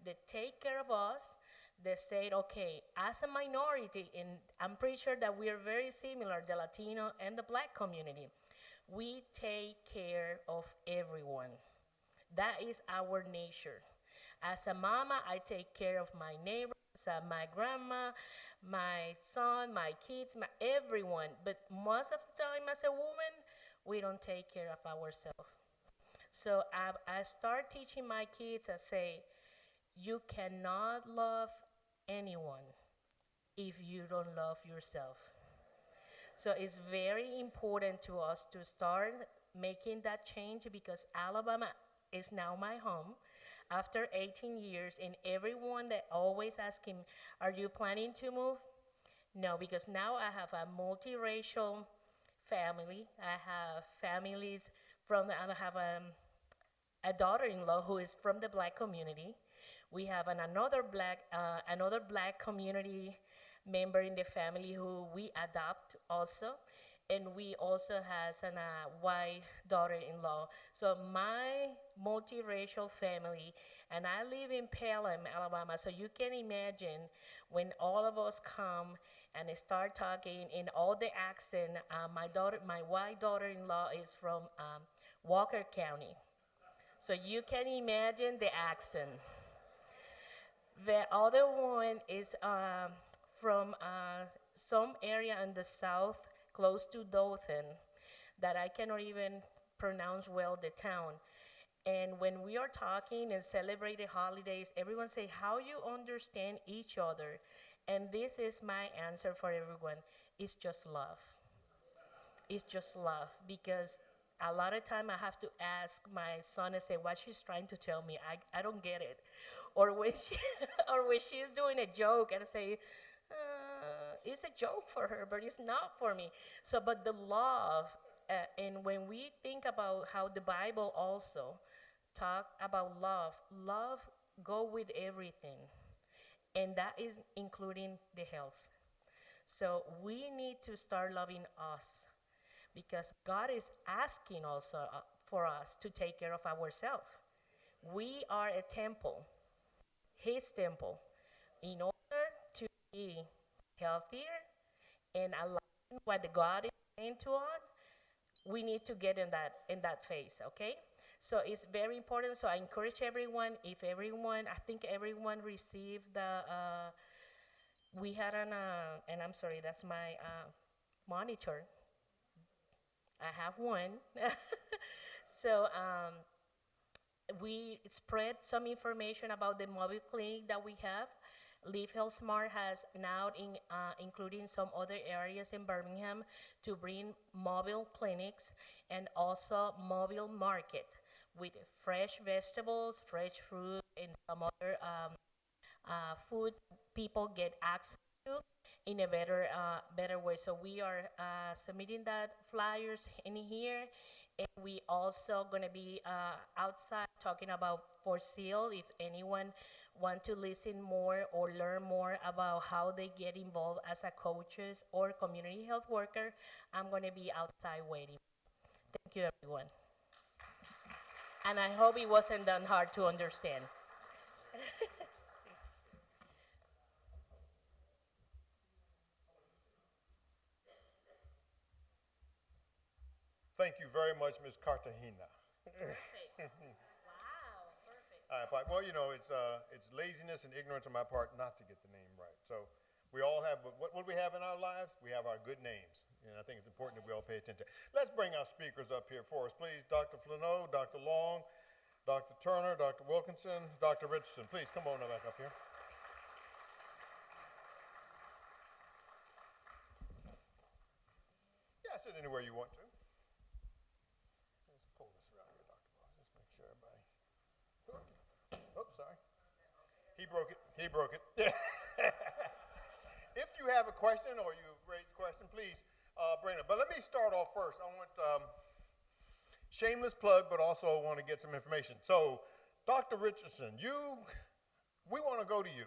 They take care of us. They said, okay, as a minority, and I'm pretty sure that we are very similar, the Latino and the Black community, we take care of everyone. That is our nature. As a mama, I take care of my neighbors, my grandma, my son, my kids, everyone. But most of the time as a woman, we don't take care of ourselves. So I start teaching my kids, I say, you cannot love anyone if you don't love yourself. So it's very important to us to start making that change, because Alabama is now my home after 18 years, and everyone that always asking, are you planning to move? No, because now I have a multiracial family. I have families I have a daughter-in-law who is from the Black community. We have another black community member in the family who we adopt also. And we also has a white daughter-in-law. So my multiracial family, and I live in Pelham, Alabama. So you can imagine when all of us come and start talking in all the accent. My white daughter-in-law is from Walker County. So you can imagine the accent. The other one is from some area in the south, close to Dothan, that I cannot even pronounce well the town. And when we are talking and celebrating holidays, everyone say, how you understand each other? And this is my answer for everyone. It's just love. It's just love, because a lot of time I have to ask my son and say what she's trying to tell me. I don't get it. Or when she, or when she's doing a joke and I say, it's a joke for her, but it's not for me. So, but the love, and when we think about how the Bible also talk about love, love go with everything, and that is including the health. So we need to start loving us because God is asking also for us to take care of ourselves. We are a temple, His temple. In order to be healthier and align what the God is saying to us, we need to get in that phase, okay? So it's very important. So I encourage everyone, if everyone, I think everyone received the, we had and I'm sorry, that's my monitor. I have one. So we spread some information about the mobile clinic that we have. Live Health Smart has now including some other areas in Birmingham to bring mobile clinics and also mobile market with fresh vegetables, fresh fruit, and some other food people get access to in a better way. So we are submitting that flyers in here, and we also going to be outside talking about for sale. If anyone want to listen more or learn more about how they get involved as a coaches or community health worker, I'm going to be outside waiting. Thank you, everyone. And I hope it wasn't that hard to understand. Thank you very much, Ms. Cartagena. Perfect. Wow, perfect. All right, well, you know, it's laziness and ignorance on my part not to get the name right. So we all have, what do we have in our lives? We have our good names. And I think it's important that we all pay attention. Let's bring our speakers up here for us, please. Dr. Flano, Dr. Long, Dr. Turner, Dr. Wilkinson, Dr. Richardson. Please come on back up here. Yeah, sit anywhere you want to. Let's pull this around here, Dr. Ross. Just make sure everybody. Oops, sorry. He broke it. He broke it. If you have a question or you raise a question, please bring it. But let me start off first. I want shameless plug, but also want to get some information. So, Dr. Richardson, we want to go to you.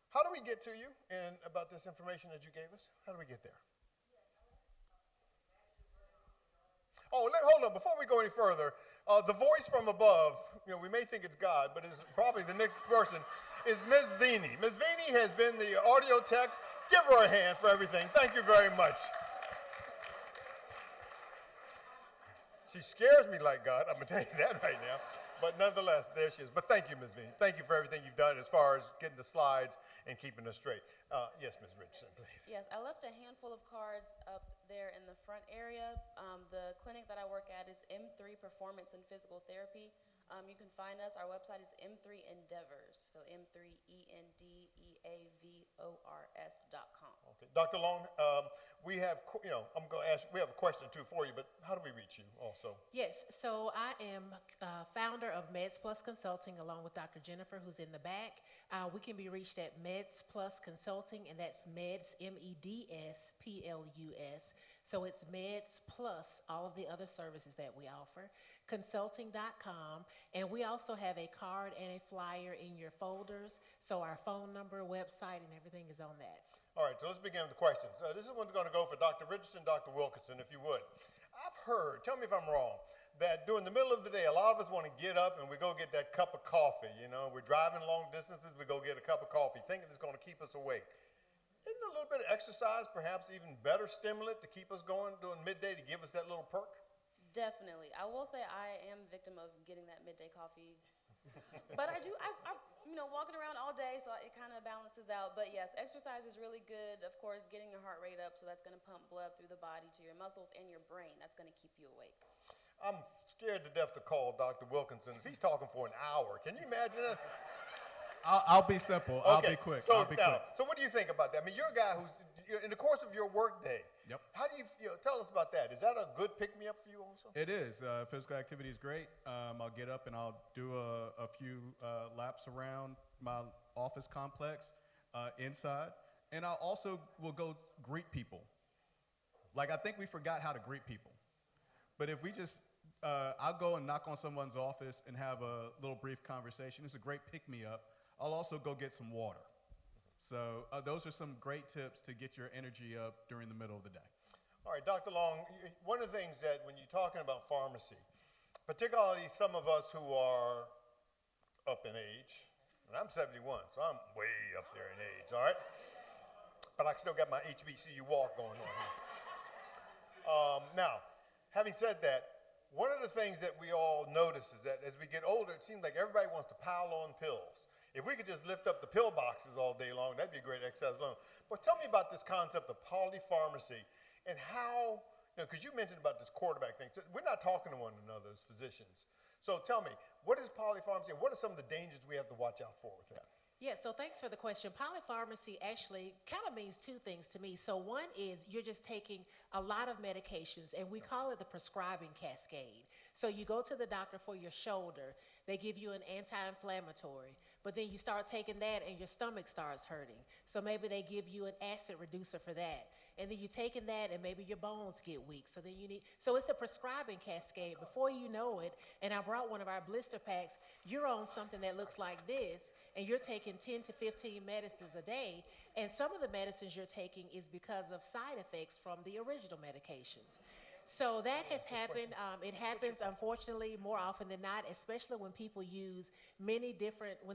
How do we get to you and about this information that you gave us? How do we get there? Oh, hold on. Before we go any further, the voice from above, we may think it's God, but it's probably the next person, is Ms. Vini. Ms. Vini has been the audio tech. Give her a hand for everything. Thank you very much. She scares me like God. I'm going to tell you that right now. But nonetheless, there she is. But thank you, Ms. Vini. Thank you for everything you've done as far as getting the slides and keeping us straight. Yes, Ms. Richardson, please. Yes, I left a handful of cards up there in the front area. The clinic that I work at is M3 Performance and Physical Therapy. You can find us. Our website is M3 Endeavors. So M3ENDEAVORS.com. Okay, Dr. Long, we have, I'm going to ask. We have a question too for you, but how do we reach you also? Yes, so I am founder of Meds Plus Consulting along with Dr. Jennifer, who's in the back. We can be reached at Meds Plus Consulting, and that's Meds, MEDS+. So it's Meds Plus all of the other services that we offer. Consulting.com, and we also have a card and a flyer in your folders. So our phone number, website, and everything is on that. All right, so let's begin with the questions. This is one's going to go for Dr. Richardson, Dr. Wilkinson, if you would. I've heard, tell me if I'm wrong, that during the middle of the day, a lot of us want to get up and we go get that cup of coffee. We're driving long distances, we go get a cup of coffee, thinking it's going to keep us awake. Isn't a little bit of exercise perhaps even better stimulant to keep us going during midday to give us that little perk? Definitely. I will say I am a victim of getting that midday coffee. But I walking around all day, so it kind of balances out. But yes, exercise is really good. Of course, getting your heart rate up, so that's going to pump blood through the body to your muscles and your brain. That's going to keep you awake. I'm scared to death to call Dr. Wilkinson. If he's talking for an hour, can you imagine that? I'll be simple. I'll be quick. So what do you think about that? I mean, you're a guy who's, in the course of your work day, Yep. how do you tell us about that? Is that a good pick-me-up for you also? It is. Physical activity is great. I'll get up and I'll do a few laps around my office complex inside. And I also will go greet people. Like, I think we forgot how to greet people. But if we just I'll go and knock on someone's office and have a little brief conversation. It's a great pick-me-up. I'll also go get some water. So those are some great tips to get your energy up during the middle of the day. All right, Dr. Long, one of the things that when you're talking about pharmacy, particularly some of us who are up in age, and I'm 71, so I'm way up there in age, all right? But I still got my HBCU walk going on here. Now, having said that, one of the things that we all notice is that as we get older, it seems like everybody wants to pile on pills. If we could just lift up the pill boxes all day long, that'd be a great exercise alone. But tell me about this concept of polypharmacy and how, because you mentioned about this quarterback thing. So we're not talking to one another as physicians. So tell me, what is polypharmacy and what are some of the dangers we have to watch out for with that? Yeah, so thanks for the question. Polypharmacy actually kind of means two things to me. So one is you're just taking a lot of medications, and we call it the prescribing cascade. So you go to the doctor for your shoulder, they give you an anti-inflammatory, but then you start taking that and your stomach starts hurting. So maybe they give you an acid reducer for that. And then you're taking that and maybe your bones get weak. So then you need, so it's a prescribing cascade. Before you know it, and I brought one of our blister packs, you're on something that looks like this, and you're taking 10 to 15 medicines a day, and some of the medicines you're taking is because of side effects from the original medications. So that has happened. It happens, unfortunately, more often than not, especially when people use when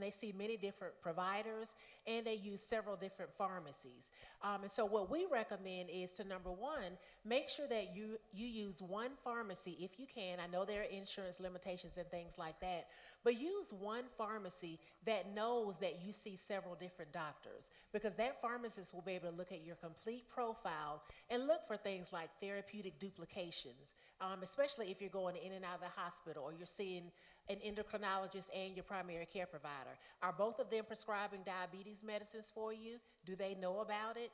they see many different providers and they use several different pharmacies. And so what we recommend is to, number one, make sure that you use one pharmacy if you can. I know there are insurance limitations and things like that, but use one pharmacy that knows that you see several different doctors, because that pharmacist will be able to look at your complete profile and look for things like therapeutic duplications, especially if you're going in and out of the hospital or you're seeing an endocrinologist and your primary care provider. Are both of them prescribing diabetes medicines for you? Do they know about it?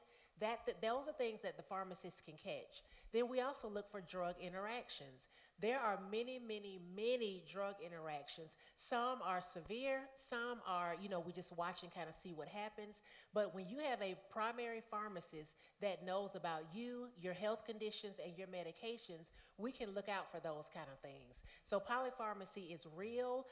Those are things that the pharmacist can catch. Then we also look for drug interactions. There are many, many, many drug interactions. Some are severe, some are, we just watch and kind of see what happens. But when you have a primary pharmacist that knows about you, your health conditions, and your medications, we can look out for those kind of things. So polypharmacy is real.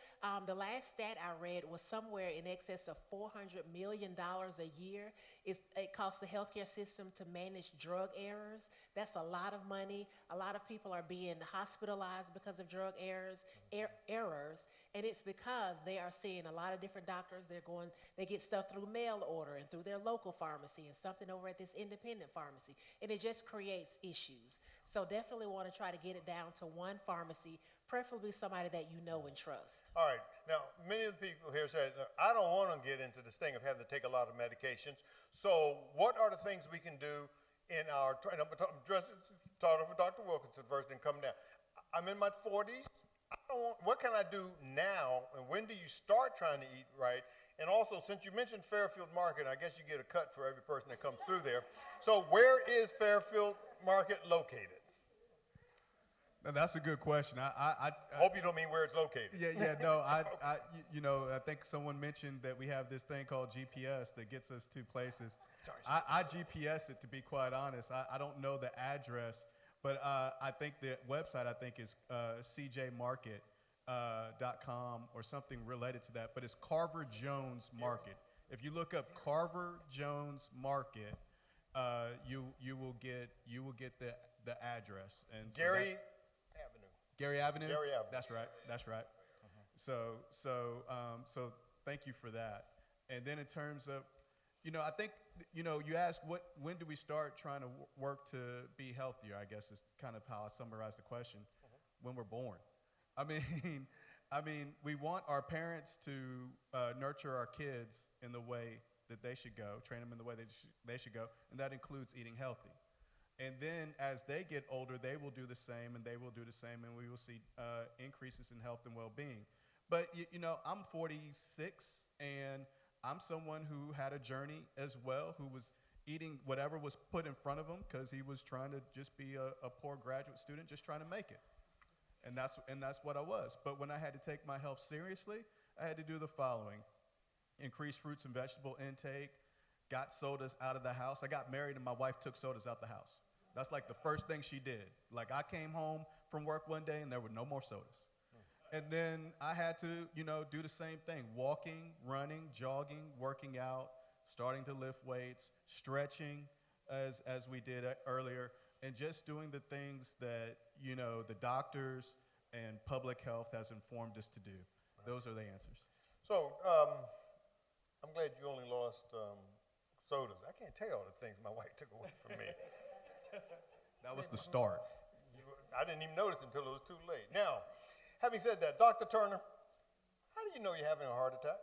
The last stat I read was somewhere in excess of $400 million a year. It costs the healthcare system to manage drug errors. That's a lot of money. A lot of people are being hospitalized because of drug errors, and it's because they are seeing a lot of different doctors. They get stuff through mail order and through their local pharmacy and something over at this independent pharmacy, and it just creates issues. So definitely want to try to get it down to one pharmacy, preferably somebody that you know and trust. All right. Now, many of the people here said, I don't want to get into this thing of having to take a lot of medications. So what are the things we can do in our, and I'm starting with Dr. Wilkinson first and come down. I'm in my 40s. What can I do now, and when do you start trying to eat right? And also, since you mentioned Fairfield Market, I guess you get a cut for every person that comes through there. So where is Fairfield Market located? Now, that's a good question. I hope you don't mean where it's located. No. I think someone mentioned that we have this thing called GPS that gets us to places. I GPS it, to be quite honest. I don't know the address, but I think the website is cjmarket.com or something related to that. But it's Carver Jones Market. If you look up Carver Jones Market, you will get the address. And so Gary Avenue. That's right. So thank you for that. And then in terms of, I think, you asked when do we start trying to work to be healthier, I guess is kind of how I summarize the question. When we're born. I mean, we want our parents to nurture our kids in the way that they should go, train them in the way they should go, and that includes eating healthy. And then as they get older, they will do the same, and they will do the same, and we will see increases in health and well-being. But, I'm 46, and I'm someone who had a journey as well, who was eating whatever was put in front of him because he was trying to just be a poor graduate student, just trying to make it. And that's what I was. But when I had to take my health seriously, I had to do the following: increase fruits and vegetable intake, got sodas out of the house. I got married, and my wife took sodas out the house. That's like the first thing she did. Like I came home from work one day and there were no more sodas. And then I had to, do the same thing, walking, running, jogging, working out, starting to lift weights, stretching as we did earlier, and just doing the things that, the doctors and public health has informed us to do. Those are the answers. So I'm glad you only lost sodas. I can't tell you all the things my wife took away from me. That was the start. I didn't even notice until it was too late. Now, having said that, Dr. Turner, how do you know you're having a heart attack?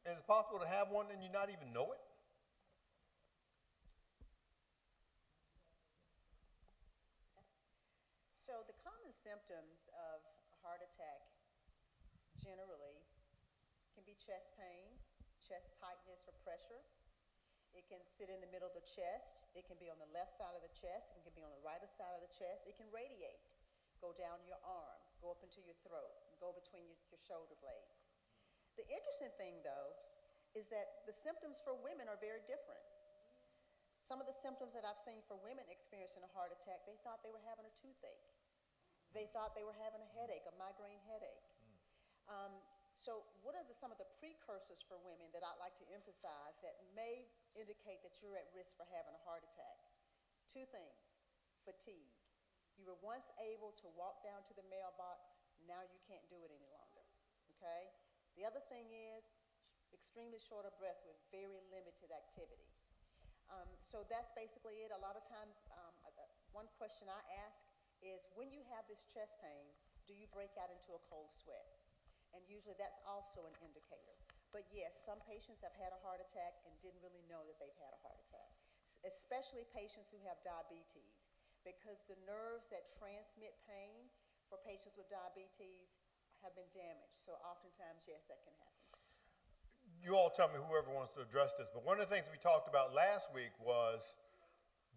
Is it possible to have one and you not even know it? So the common symptoms of a heart attack generally can be chest pain, chest tightness or pressure. It can sit in the middle of the chest. It can be on the left side of the chest. It can be on the right side of the chest. It can radiate, go down your arm, go up into your throat, go between your shoulder blades. The interesting thing, though, is that the symptoms for women are very different. Some of the symptoms that I've seen for women experiencing a heart attack, they thought they were having a toothache. They thought they were having a headache, a migraine headache. So what are some of the precursors for women that I'd like to emphasize that may indicate that you're at risk for having a heart attack? Two things: fatigue. You were once able to walk down to the mailbox, now you can't do it any longer, okay? The other thing is extremely short of breath with very limited activity. So that's basically it. A lot of times, one question I ask is, when you have this chest pain, do you break out into a cold sweat? And usually that's also an indicator. But yes, some patients have had a heart attack and didn't really know that they've had a heart attack, especially patients who have diabetes, because the nerves that transmit pain for patients with diabetes have been damaged. So oftentimes, yes, that can happen. You all tell me, whoever wants to address this, but one of the things we talked about last week was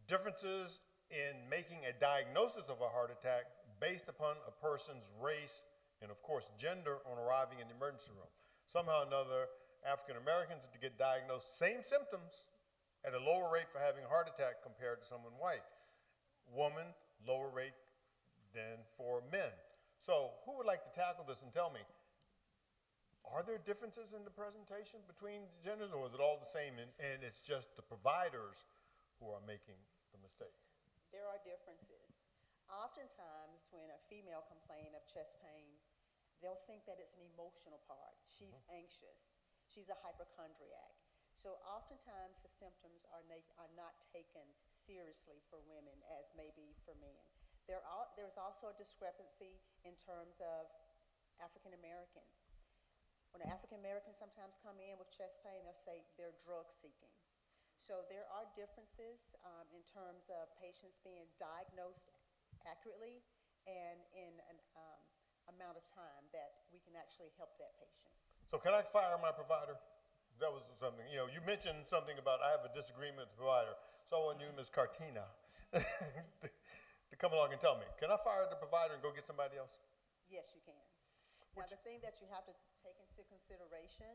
differences in making a diagnosis of a heart attack based upon a person's race and, of course, gender on arriving in the emergency room. Somehow or another, African Americans to get diagnosed, same symptoms, at a lower rate for having a heart attack compared to someone white. Woman, lower rate than for men. So who would like to tackle this and tell me, are there differences in the presentation between genders, or is it all the same and it's just the providers who are making the mistake? There are differences. Oftentimes, when a female complains of chest pain, they'll think that it's an emotional part. She's anxious. She's a hypochondriac. So oftentimes the symptoms are not taken seriously for women as maybe for men. There's also a discrepancy in terms of African Americans. When African Americans sometimes come in with chest pain, they'll say they're drug seeking. So there are differences in terms of patients being diagnosed accurately and in an amount of time that we can actually help that patient. So can I fire my provider? That was something, you mentioned something about I have a disagreement with the provider. So I want you, Ms. Cartina, to come along and tell me, can I fire the provider and go get somebody else? Yes, you can. Now, the thing that you have to take into consideration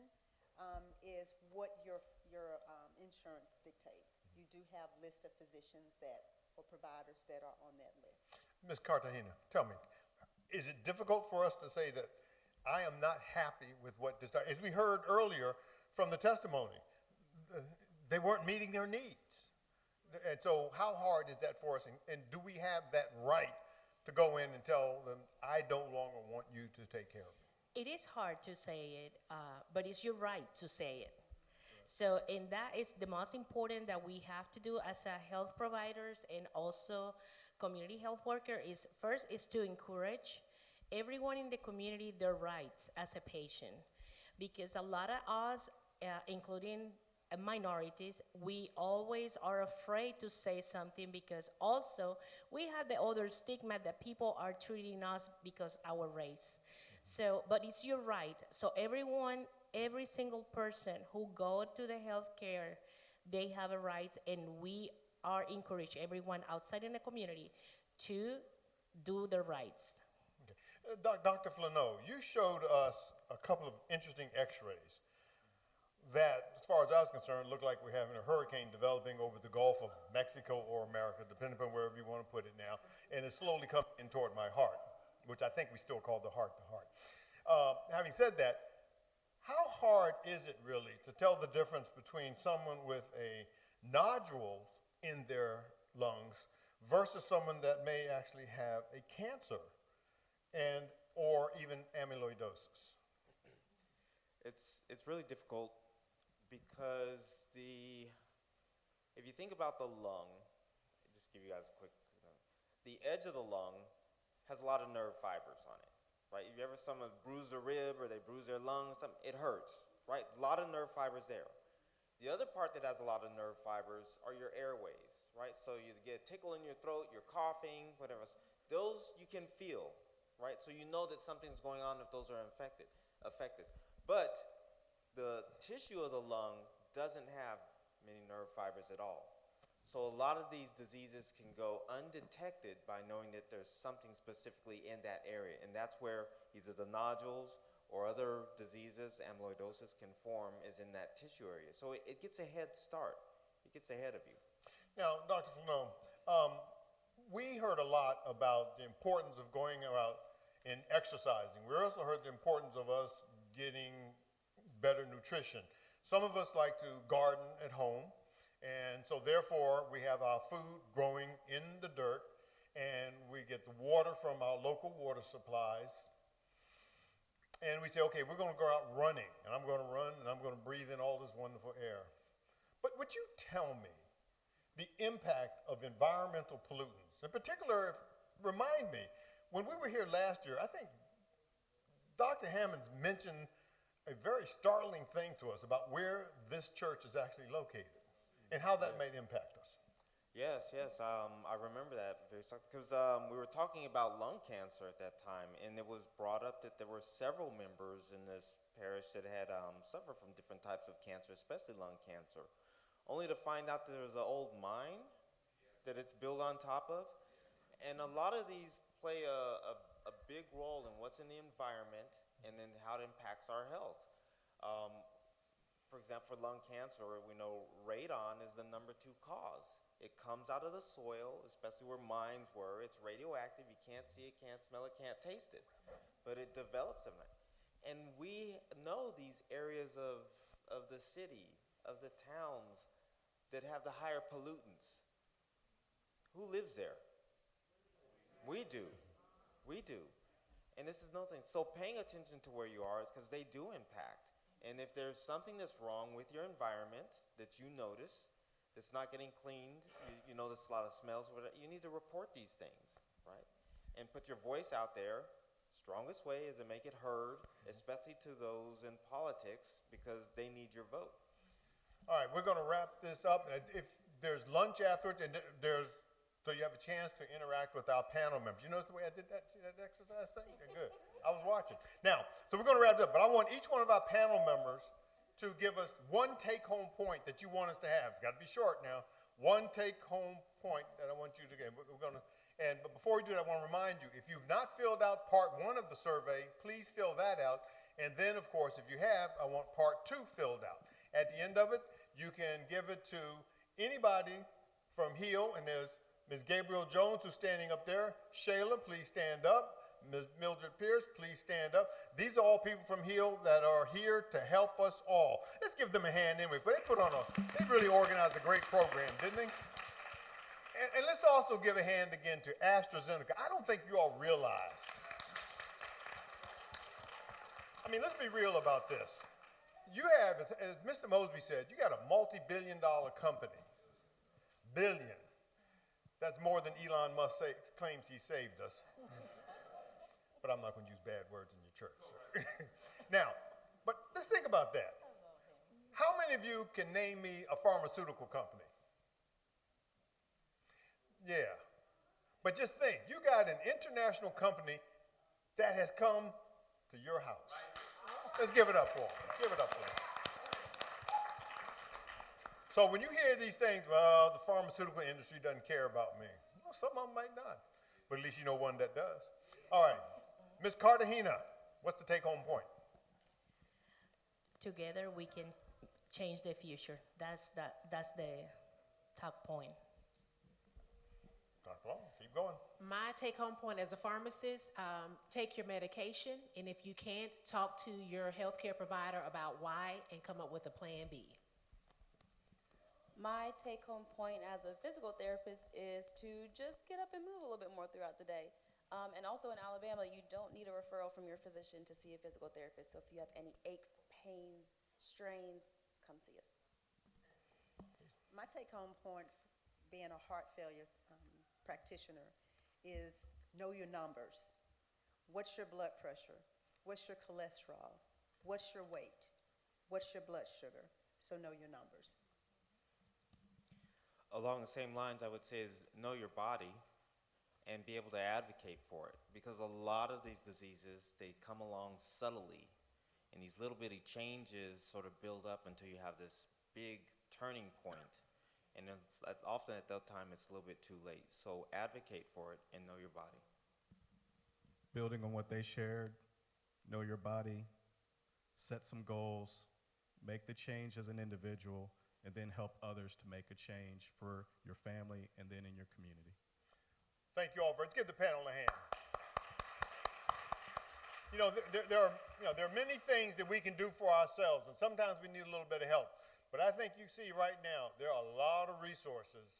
is what your insurance dictates. You do have list of physicians or providers that are on that list. Ms. Cartagena, tell me, is it difficult for us to say that I am not happy with what this, as we heard earlier from the testimony, they weren't meeting their needs. And so how hard is that for us? And do we have that right to go in and tell them, I no longer want you to take care of me? It is hard to say it, but it's your right to say it. So, and that is the most important that we have to do as a health providers and also community health worker is first is to encourage everyone in the community their rights as a patient. Because a lot of us, including minorities, we always are afraid to say something because also we have the other stigma that people are treating us because our race. So, but it's your right. So everyone, every single person who go to the healthcare, they have a right, and we are encourage everyone outside in the community to do their rights. Okay. Dr. Flano, you showed us a couple of interesting x-rays. that, as far as I was concerned, looked like we're having a hurricane developing over the Gulf of Mexico or America, depending upon wherever you want to put it now, and it's slowly coming in toward my heart, which I think we still call the heart. Having said that, how hard is it really to tell the difference between someone with a nodule in their lungs versus someone that may actually have a cancer and or even amyloidosis? It's really difficult because if you think about the lung, just give you guys a quick, the edge of the lung has a lot of nerve fibers on it, right? If you ever someone bruise a rib or they bruise their lung, it hurts, right? A lot of nerve fibers there. The other part that has a lot of nerve fibers are your airways, right? So you get a tickle in your throat, you're coughing, whatever. Those you can feel, right? So you know that something's going on if those are affected. But the tissue of the lung doesn't have many nerve fibers at all. So a lot of these diseases can go undetected by knowing that there's something specifically in that area. And that's where either the nodules or other diseases, amyloidosis, can form is in that tissue area. So it gets a head start. It gets ahead of you. Now, Dr. Flanone, we heard a lot about the importance of going out and exercising. We also heard the importance of us getting better nutrition. Some of us like to garden at home, and so therefore we have our food growing in the dirt, and we get the water from our local water supplies, and we say, okay, we're going to go out running, and I'm going to run, and I'm going to breathe in all this wonderful air. But would you tell me the impact of environmental pollutants? In particular, remind me, when we were here last year, I think Dr. Hammonds mentioned a very startling thing to us about where this church is actually located and how that might impact us. Yes, I remember that because we were talking about lung cancer at that time, and it was brought up that there were several members in this parish that had suffered from different types of cancer, especially lung cancer, only to find out that there was an old mine that it's built on top of. And a lot of these play a big role in what's in the environment and then how it impacts our health. For example, for lung cancer, we know radon is the #2 cause. It comes out of the soil, especially where mines were. It's radioactive. You can't see it, can't smell it, can't taste it. But it develops in it. And we know these areas of the city, of the towns that have the higher pollutants. Who lives there? We do. We do. And this is no thing. So paying attention to where you are is because they do impact. And if there's something that's wrong with your environment that you notice, that's not getting cleaned, you notice a lot of smells, whatever, you need to report these things, right? And put your voice out there. Strongest way is to make it heard, especially to those in politics, because they need your vote. All right, we're going to wrap this up. If there's lunch afterwards, and so you have a chance to interact with our panel members. You notice the way I did that exercise thing? Yeah, good. I was watching. Now, so we're going to wrap it up, but I want each one of our panel members to give us one take-home point that you want us to have. It's got to be short now. One take-home point that I want you to get. But before we do that, I want to remind you, if you've not filled out part 1 of the survey, please fill that out. And then, of course, if you have, I want part 2 filled out. At the end of it, you can give it to anybody from Hill, and there's Ms. Gabriel Jones, who's standing up there. Shayla, please stand up. Ms. Mildred Pierce, please stand up. These are all people from Hill that are here to help us all. Let's give them a hand anyway. But they really organized a great program, didn't they? And let's also give a hand again to AstraZeneca. I don't think you all realize. I mean, let's be real about this. You have, as Mr. Mosby said, you got a multi-billion-dollar company. Billion. That's more than Elon Musk claims he saved us. But I'm not going to use bad words in your church. Now, but let's think about that. How many of you can name me a pharmaceutical company? Yeah. But just think, you got an international company that has come to your house. Let's give it up for them. Give it up for them. So when you hear these things, well, the pharmaceutical industry doesn't care about me. Well, some of them might not, but at least you know one that does. All right. Ms. Cartagena, what's the take-home point? Together we can change the future. That's the talk point. Dr. Long, keep going. My take home point as a pharmacist, take your medication, and if you can't, talk to your healthcare provider about why and come up with a plan B. My take home point as a physical therapist is to just get up and move a little bit more throughout the day. And also in Alabama, you don't need a referral from your physician to see a physical therapist. So if you have any aches, pains, strains, come see us. My take-home point, being a heart failure practitioner, is know your numbers. What's your blood pressure? What's your cholesterol? What's your weight? What's your blood sugar? So know your numbers. Along the same lines, I would say is know your body and be able to advocate for it. Because a lot of these diseases, they come along subtly, and these little bitty changes sort of build up until you have this big turning point. And often at that time, it's a little bit too late. So advocate for it and know your body. Building on what they shared, know your body, set some goals, make the change as an individual, and then help others to make a change for your family and then in your community. Thank you all. Let's give the panel a hand. There are many things that we can do for ourselves, and sometimes we need a little bit of help. But I think you see right now there are a lot of resources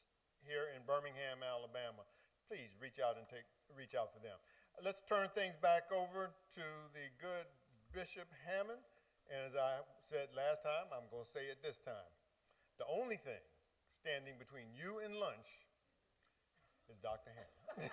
here in Birmingham, Alabama. Please reach out for them. Let's turn things back over to the good Bishop Hammond. And as I said last time, I'm going to say it this time. The only thing standing between you and lunch is Dr. Hammond.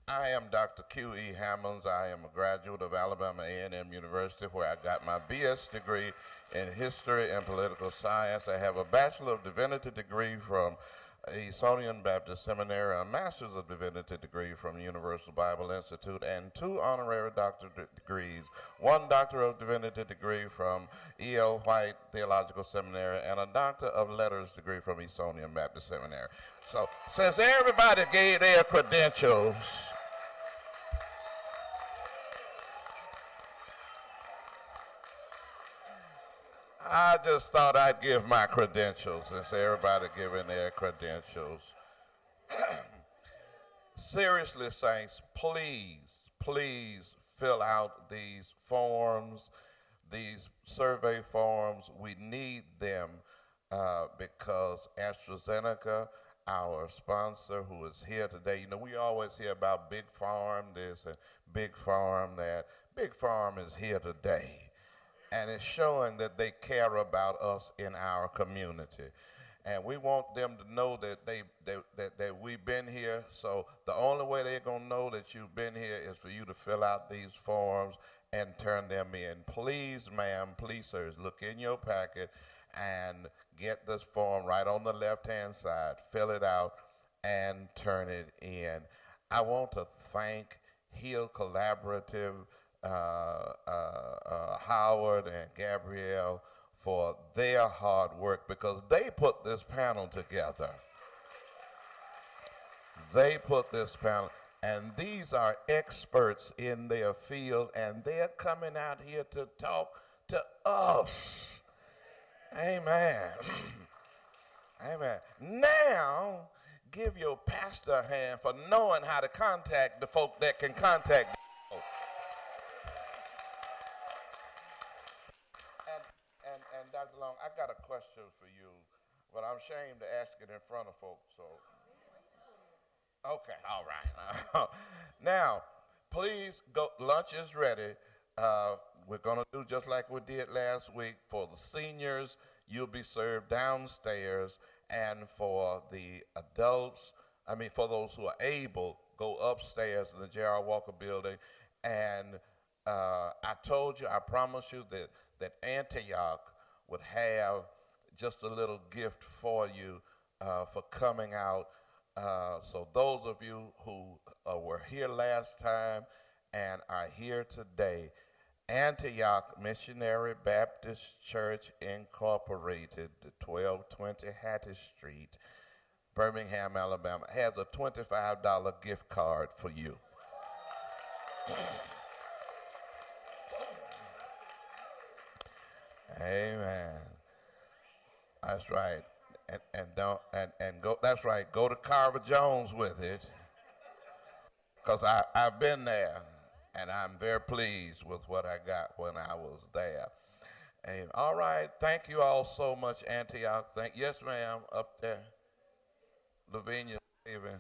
I am Dr. Q.E. Hammonds. I am a graduate of Alabama A&M University, where I got my BS degree in History and Political Science. I have a Bachelor of Divinity degree from Esonian Baptist Seminary, a Master's of Divinity degree from Universal Bible Institute, and 2 honorary doctorate degrees, 1 Doctor of Divinity degree from E.L. White Theological Seminary, and a Doctor of Letters degree from Esonian Baptist Seminary. So since everybody gave their credentials, I just thought I'd give my credentials since everybody giving their credentials. Seriously, saints, please fill out these forms, these survey forms. We need them because AstraZeneca, our sponsor who is here today, we always hear about Big Farm this and Big Farm that. Big Farm is here today. And it's showing that they care about us in our community. And we want them to know that that we've been here. So the only way they're going to know that you've been here is for you to fill out these forms and turn them in. Please, ma'am, please, sirs, look in your packet and get this form right on the left-hand side. Fill it out and turn it in. I want to thank Heal Collaborative, Howard and Gabrielle for their hard work, because they put this panel together. They put this panel, and these are experts in their field, and they're coming out here to talk to us. Amen. Amen. Now, give your pastor a hand for knowing how to contact the folk that can contact the folk. And Dr. Long, I got a question for you, but I'm ashamed to ask it in front of folks, so. Okay, all right. Now, please go, lunch is ready. We're gonna do just like we did last week. For the seniors, you'll be served downstairs, and for the adults, for those who are able, go upstairs in the J.R. Walker building. And I promised you that Antioch would have just a little gift for you for coming out. So those of you who were here last time and are here today, Antioch Missionary Baptist Church Incorporated, 1220 Hattie Street. Birmingham, Alabama, has a $25 gift card for you. Amen. That's right. And don't and go. That's right. Go to Carver Jones with it, because I've been there, and I'm very pleased with what I got when I was there. And all right, thank you all so much, Antioch. Yes, ma'am, up there, Lavinia, Stephen.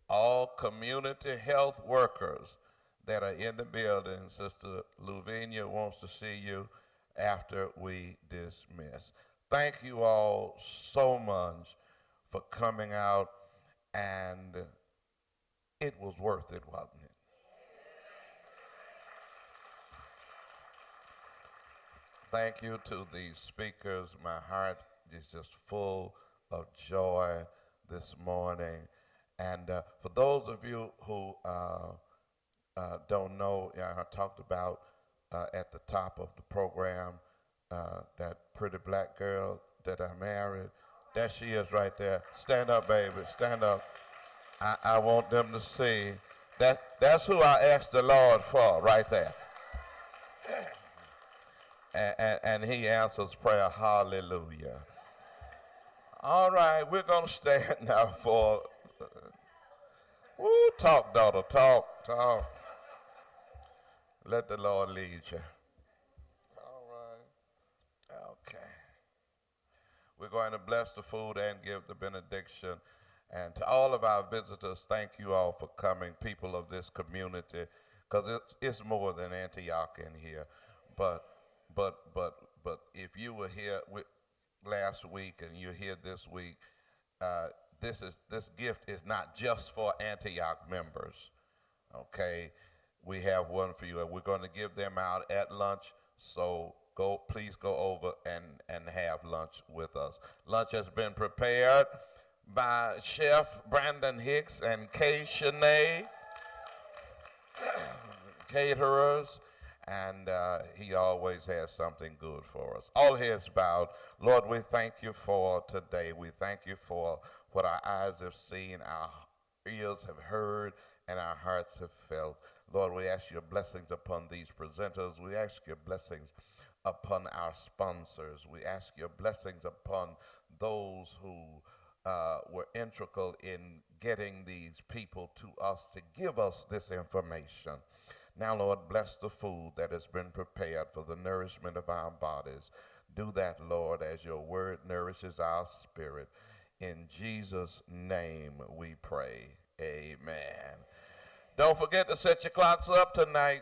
All community health workers that are in the building. Sister Lavinia wants to see you after we dismiss. Thank you all so much for coming out, and it was worth it, wasn't it? Thank you to the speakers. My heart is just full of joy this morning. And for those of you who don't know, I talked about at the top of the program that pretty black girl that I married. There she is right there. Stand up, baby. Stand up. I want them to see. That's who I asked the Lord for right there. And he answers prayer. Hallelujah. All right, we're going to stand now for... Woo, talk, daughter, talk. Let the Lord lead you. All right. Okay. We're going to bless the food and give the benediction. And to all of our visitors, thank you all for coming, people of this community, because it's more than Antioch in here. But if you were here last week and you're here this week, this gift is not just for Antioch members. Okay, we have one for you, and we're going to give them out at lunch. So please go over and have lunch with us. Lunch has been prepared by Chef Brandon Hicks and Kay Shanae, caterers, and he always has something good for us. All heads bowed. Lord, we thank you for today. We thank you for what our eyes have seen, our ears have heard, and our hearts have felt. Lord, we ask your blessings upon these presenters. We ask your blessings upon our sponsors. We ask your blessings upon those who were integral in getting these people to us to give us this information. Now, Lord, bless the food that has been prepared for the nourishment of our bodies. Do that, Lord, as your word nourishes our spirit. In Jesus' name we pray. Amen. Don't forget to set your clocks up tonight.